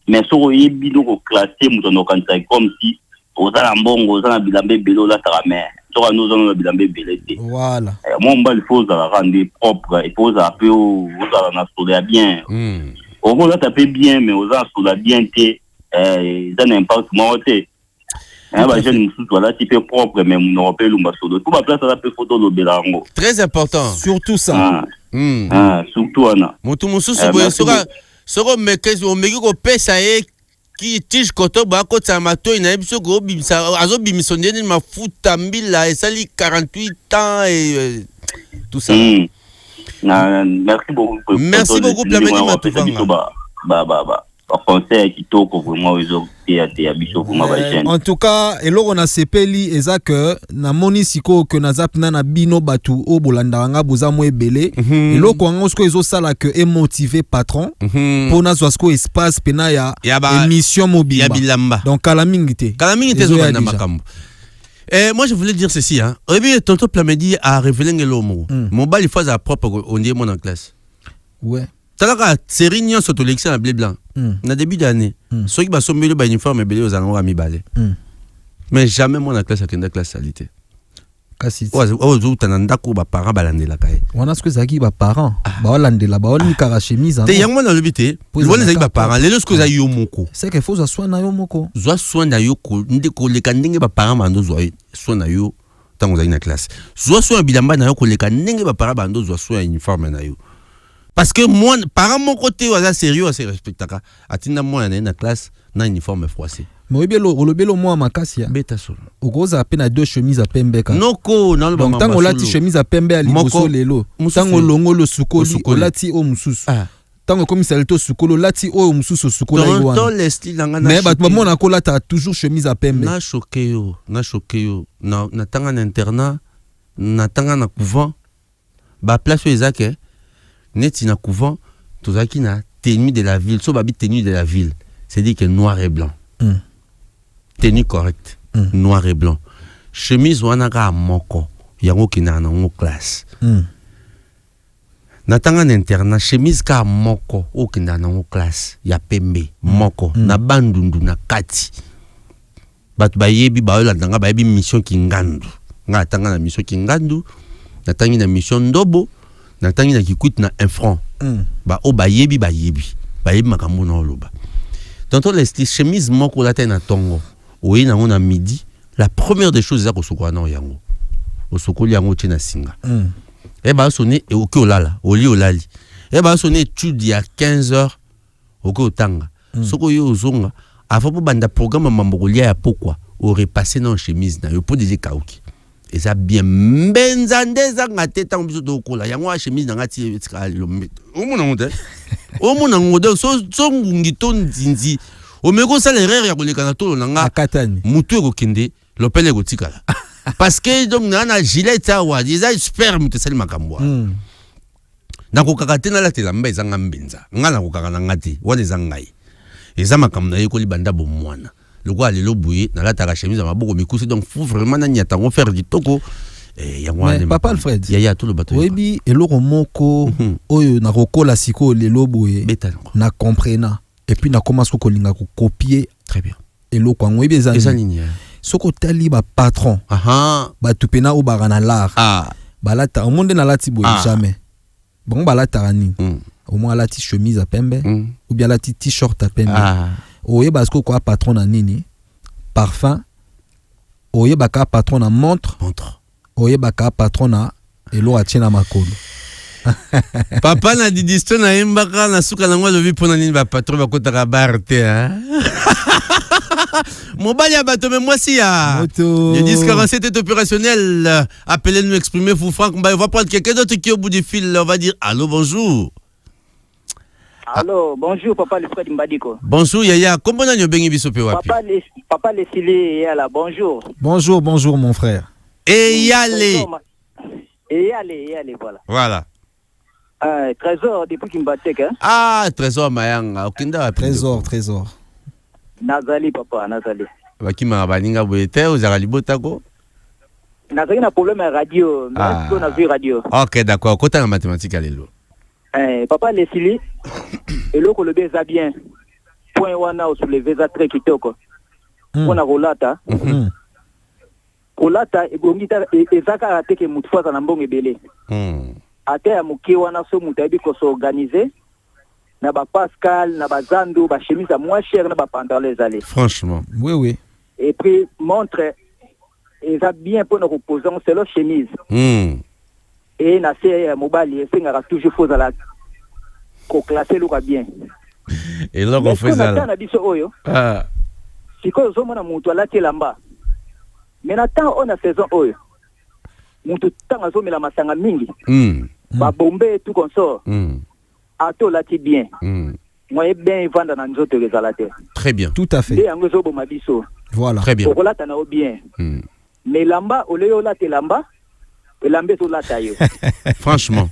mais soko yebi ndeko classé muto no kanisa comme si oza na mbongo oza na bilamba ebele oza tara mais soko nous on na bilamba ebele te voilà mon mbali faut oza rendre propre et faut oza pe oza na soleil bien oza taper bien mais oza soleil bien te ça n'importe moi te bah jeune voilà type propre mais on rappelle lumba solo tout ma place ça peut photo lobelango très important surtout ça surtout ana mutu mususu boye soko mekezi omeki ko pesa ki tige koto ba ko tsama to ina biso go bimisa azo bimiso ndeni mafuta mbila esali 48 ans et tout ça merci beaucoup Plamedi Matuvanga conseil kitoko vraiment izo ya biso kuma ba chaîne en tout cas eloko na sepeli eza que na moni siko que na zapna na bino batu o bolanda nga boza mo ebele eloko ngo sko ezo sala que et motiver patron pour na zwasko espace pena ya émission mobile ya bilamba donc kala mingi te zo na makambo. Moi je voulais dire ceci hein. Obi tonton Plamedi a révélé ngelo mo mobile phase à propre on dit mon en classe. Ouais. Talaka série nyo soto l'élection à blé blanc. Na début d'année, ceux qui ba sombelo ba uniforme belé aux ango ami balé. Mais jamais moi na classe akenda classe salité. Kasi. Ozo tananda ko ba parents balandela kai. Wana ce que zaki ba parents ba olandela ba oli kara chemise. Te yango na lobité. Wona zaki ba parents, lelo ce que za yo moko. C'est que faut za soin na yo moko. Zo soin na yo ko ndeko le kandenge ba parents mando zo soin na yo tango za ina classe. Zo soin bilamba na yo ko le kandenge ba parents mando zo soin uniforme na yo. Parce que moi, par mon côté, on a sérieux, assez respectable. Atina moi, on a une classe, on a un uniforme froissé. Mais le belo moi ma cassia. Beta solo. Au gros à peine à deux chemises à pembe. Noko, non le donc tant on lati chemise à pembe à liboso lelo. Tant on longo le sukoli, on lati o mususu. Tant on comme salto sukolo lati o mususu sukolo iwana. Dans les styles ngana. Mais bah moi na kola ta toujours chemise à pembe. Na choqué yo. Na tanga na internat, na tanga na couvent. Ba place ezake. Net na couvent, tout ça qui na tenue de la ville, so babi tenue de la ville, c'est dit que noir et blanc. Tenue correcte, noir et blanc. Chemise wana ka moko, yango ki na ngo classe. Natanga na internat, chemise ka moko, o ki na ngo classe, ya pembe, moko, na bandundu na kati. Bat ba yebi ba ola ndanga ba yebi mission ki ngandu. Nga tanga na mission ki ngandu, na tangi na mission ndobo. Natangi na kikuit na 1 franc. Ba o ba yebi makambo na oloba. Tonton les chemise moko la na tongo. Oyi na ngona midi, la première des choses za ko sukwa na yango. O sukoli yango tina singa. E ba sonné e oki olala, oli olali. E ba sonné étude ya 15h oki otanga. Soko yo ozonga, avant pour banda programme mambokolia ya pourquoi o repasser na chemise na yo pour des kauki. Et ça bien benzande za ngate tango biso to kola yango a chemise na ngati etika lombe omona ngode so ngungi to nzinzi o meko sala erreur ya koleka na tolo nanga katani mutu ekokende lopele kotikala parce que donc na gilet awa déjà sperme te sali makambo na ko kakate na la tela mba ezanga mbenza ngala ko kakana ngati wana ezangai eza makambo na yekoli banda bo mwana. Le roi allait l'obouiller, dans la chemise à ma bourre, donc faut vraiment n'y attendre faire du toko. Mais papa Alfred, il y a tout le bateau. Oui, et le romoko, oyo na roko la siko le loboué, na comprena, et puis na commence ko linga ko copier. Très bien. Et le kwa ngwe bezani. Soko tali ba patron. Ba tupena o barana lar. Balata, au monde na lati boy jamais. Bon balata rani. Au moins la petite chemise à pembe ou bien la petite t-shirt à pembe. Oye basko quoi patron na nini parfum oye baka patron na montre oye baka patron na elo atiena makolo papa na didisto na imbaka na suka na ngwa lobi pona nini ba patron ba kota barte hein mobali ya bato mais moi si ya le 1047 est opérationnel appelez-nous exprimer vous Franck on va prendre quelqu'un d'autre qui est au bout du fil on va dire allô bonjour. Allô, bonjour papa Alfred Mbadiko. Bonjour Yaya, comment on a bengi biso pe wapi? Papa Lesili là, bonjour. Bonjour mon frère. Et Yale. Voilà. Voilà. Trésor depuis Kimbatek hein. Ah, Trésor Mayanga, okinda Trésor. Nazali papa, Nazali. Bakima baninga boete ozali botako. Nazali na problème à radio, mais on a vu radio. OK, d'accord, kota na mathématique alelo. Papa Lesili eloko le beza bien. Point wana au soulever za très kitoko. On a rolata. Rolata ebongita ezaka ateke mutfaza na mbongo ebele. Ate ya muki wana so mutabi ko so organiser. Na ba Pascal, na ba Zando, ba chemise à moins cher na ba pantalon les Franchement. Oui. Et puis montre et ça bien pour nos reposants c'est leur chemise. Et na c'est mobile c'est ngara toujours faut la ko classer le bien. Et là on fait ça. Na biso oyo. Siko zo mona mutu ala telamba. Mais na temps on a saison oyo. Mutu tanga zo mela masanga mingi. Ba bombe tout consort. Ato lati bien. Moi bien vendre na nzoto rezalate. Très bien. Tout à fait. Et yango zo bo mabiso. Voilà. Très bien. Okolata na bien. Mais lamba oleo lati lamba. Elambe so lata yo. Franchement.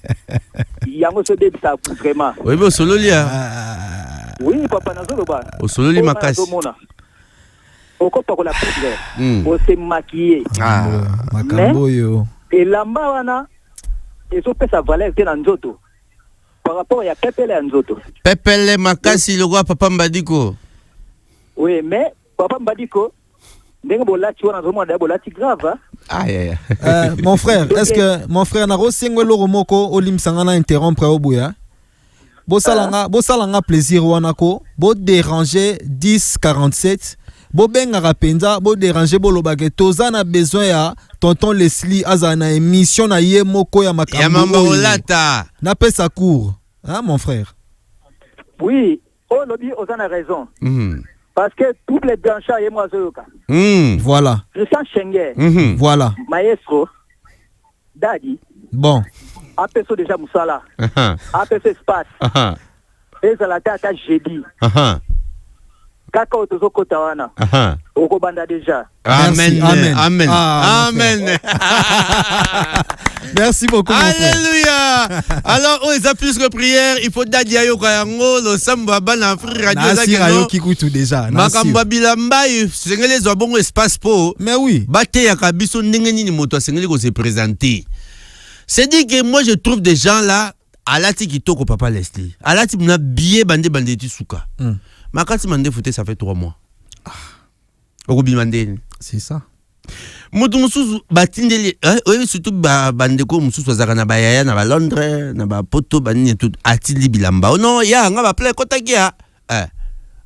Yango so debi ça vraiment. Oui, mais solo lia. Oui, papa na zo ba. Au solo li makasi. Oko pa ko la poudre. O se maquiller. Makambo yo. Elamba wana ezo pesa valeur te na nzoto. Par rapport à Pepele et Nzoto. Pepele makasi le roi Papa Mbadiko. Oui, mais Papa Mbadiko, mon frère, est-ce que mon frère n'a pas romoko olim sangana interrompre obuya? Bosalanga plaisir wanako, bo déranger 10-47. Bo benga penza, bo déranger bolobage tozana besoin ya tonton Leslie azana émission na ye moko ya makambo. Na pesa court. Hein, mon frère? Oui, oh lobby ozana raison. Parce que toutes les branches et moi zoyoka. Voilà. Je sens Schengen. Voilà. Maestro. Daddy. Bon. Apeso déjà Moussala. Apeso espace. Et ça la tata jeudi. Kaka otozoko tawana. Oko banda déjà. Amen. Amen. Amen. Ah, Amen. Merci beaucoup. Alléluia. Alors, on a plus que prière. Il faut d'ailleurs yo kayango le samba bana frère radio zakeno. Kikutu déjà. Makamba bilamba sengele zo bongo espace po. Mais oui. Bate ya kabiso ndenge nini moto sengele ko se présenter. C'est dit que moi je trouve des gens là alati kitoko papa Leslie. Alati mna billet bande tu souka. Makati mande fouté ça fait 3 mois. Okobi mande. C'est ça. Mutu mususu batindeli oyebi surtout bandeko mususu azaka na bayaya na ba Londres na ba poto banini tout atili bilamba non ya nga ba play kotaki ya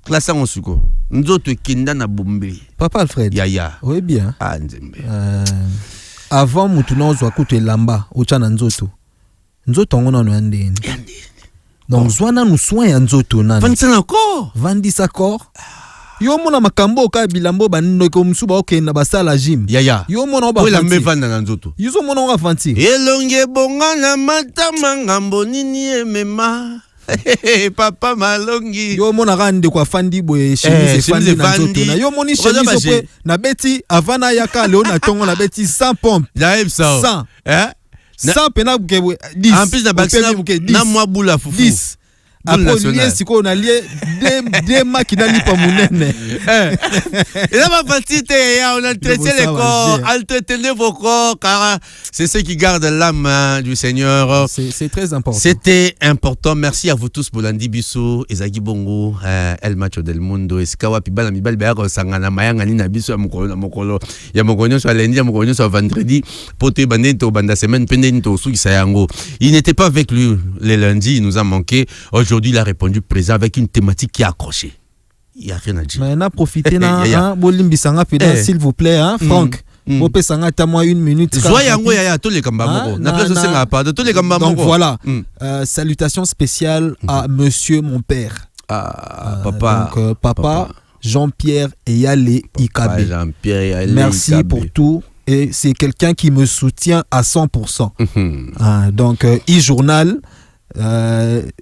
classe en suko nzoto kinda na bombe Papa Alfred ya oui bien nzembe avant mutu nozwa kutu elamba ocha na nzoto ngona no ndeni donc zwana nu soin ya nzoto nana vandisa corps yo mona makambo ka bilambo banino ko msuba okenda basala gym yo mona ba la mevanda na nzoto yo mona nga fanti elonge bonga na matama ngambo nini emema papa malongi yo mona rande kwa fandi boye chemise fandi na nzoto na yo moni chemise po na beti avana yaka leo na tongo na beti 100 pompe live ça 100 pena buke 10 en plus na bakina na mwa bula fufu 10 après lié siko na lié des makina ni pa munene et là ma fatite ya on entretient les corps entretenez vos corps car c'est ce qui garde l'âme du Seigneur. C'est très important. C'était important. Merci à vous tous Bolandi Biso Ezagi Bongo El Macho del Mundo Eskawa Pibala Mibal Beako Sangana Mayanga Nina Biso Mokolo ya Mokonyo sur lundi ya Mokonyo sur vendredi pote bandento banda semaine pendento sou Sayango. Il n'était pas avec lui les lundis, il nous a manqué. Aujourd'hui, il a répondu présent avec une thématique qui a accroché. Il n'y a rien à dire. Mais on a profité na Bolimbi Sanga Peda, s'il vous plaît, hein, Franck. Bopé Sanga Tamo 1 minute. Soyango ya tous les kambamoko. Na place c'est ma part de tous les kambamoko. Donc voilà. Salutations spéciales à monsieur mon père. Papa. Donc papa Jean-Pierre Eyale Ikabe. Jean-Pierre Eyale Ikabe. Merci pour tout. Et c'est quelqu'un qui me soutient à 100%. Donc, e-journal,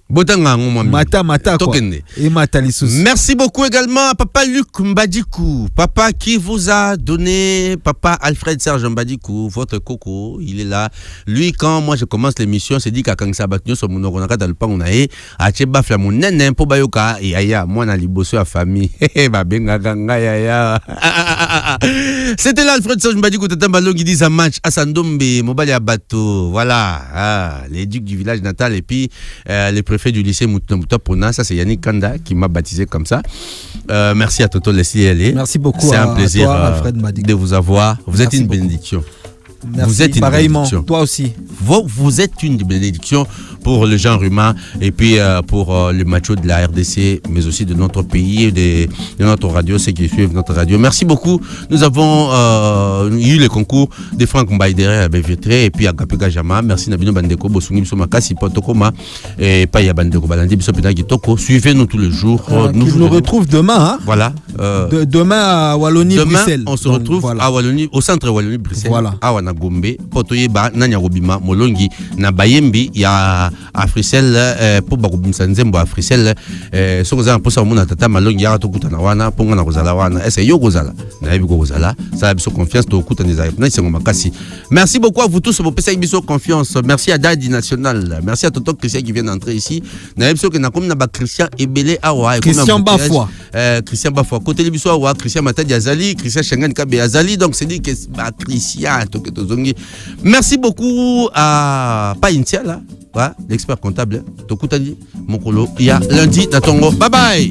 Mata quoi. Et Mata Merci beaucoup également à Papa Luc Mbadikou, papa qui vous a donné, Papa Alfred Serge Mbadikou, votre coco, il est là. Lui, quand moi je commence l'émission, c'est dit qu'à quand ça battu sur mon oronaka dans le pan on a à Tcheba flamon nenen po bayoka et aya moi na liboso à famille. Ba benga ganga ya. C'était là Alfred Serge Mbadikou Tatambalong qui dit un match à Sandombe, Mobali Abato, voilà, les ducs du village natal et puis les préfets du lycée Mouta Pona, ça c'est Yannick Kanda qui m'a baptisé comme ça. Merci à Toto Leslie. Merci beaucoup. C'est un plaisir de vous avoir. Vous êtes une bénédiction. Merci, vous êtes une pareillement, bénédiction. Toi aussi. Vous êtes une bénédiction pour le genre humain et puis pour le macho de la RDC, mais aussi de notre pays et de notre radio, ceux qui suivent notre radio. Merci beaucoup. Nous avons eu le concours de Franck Mbaïdere à Bevetre et puis à Kapeka Jama. Merci Nabino Bandeko, Bosungi Bisomakasi, Potokoma et Paya Bandeko Balandi Bisopena Gitoko. Suivez-nous tous les jours. Nous retrouvons demain. Hein. Voilà. Demain à Wallonie-Bruxelles. On se retrouve voilà. À Wallonie, au centre Wallonie-Bruxelles. Voilà. À Gombe, Potoyeba, Nanyarobima, Molongi, Nabayembi, il y a Africel, pour Bagobimsa Nzembo, Africel, so vous avez un peu ça, mon tata, Malongi, Yarato Kutanawana, Pongana Rosalawana, et c'est Yo Rosala, Naïbi Rosala, ça a besoin de confiance, au Kutan des Aïpna, c'est mon Makassi. Merci beaucoup à vous tous, pour passer besoin de confiance. Merci à Dadi National, merci à Toto Christian qui vient d'entrer ici. Naïbi So, que Nakom Naba Christian Ebele Awa, Christian Bafoua. Christian Bafoua, côté Libiso Awa, Christian Matadi Azali, Christian Schengen Kabe Azali, donc c'est dit que Christian, merci beaucoup à Paintia là, l'expert comptable. Tokutani Mokolo. Il y a lundi Natongo. Bye bye.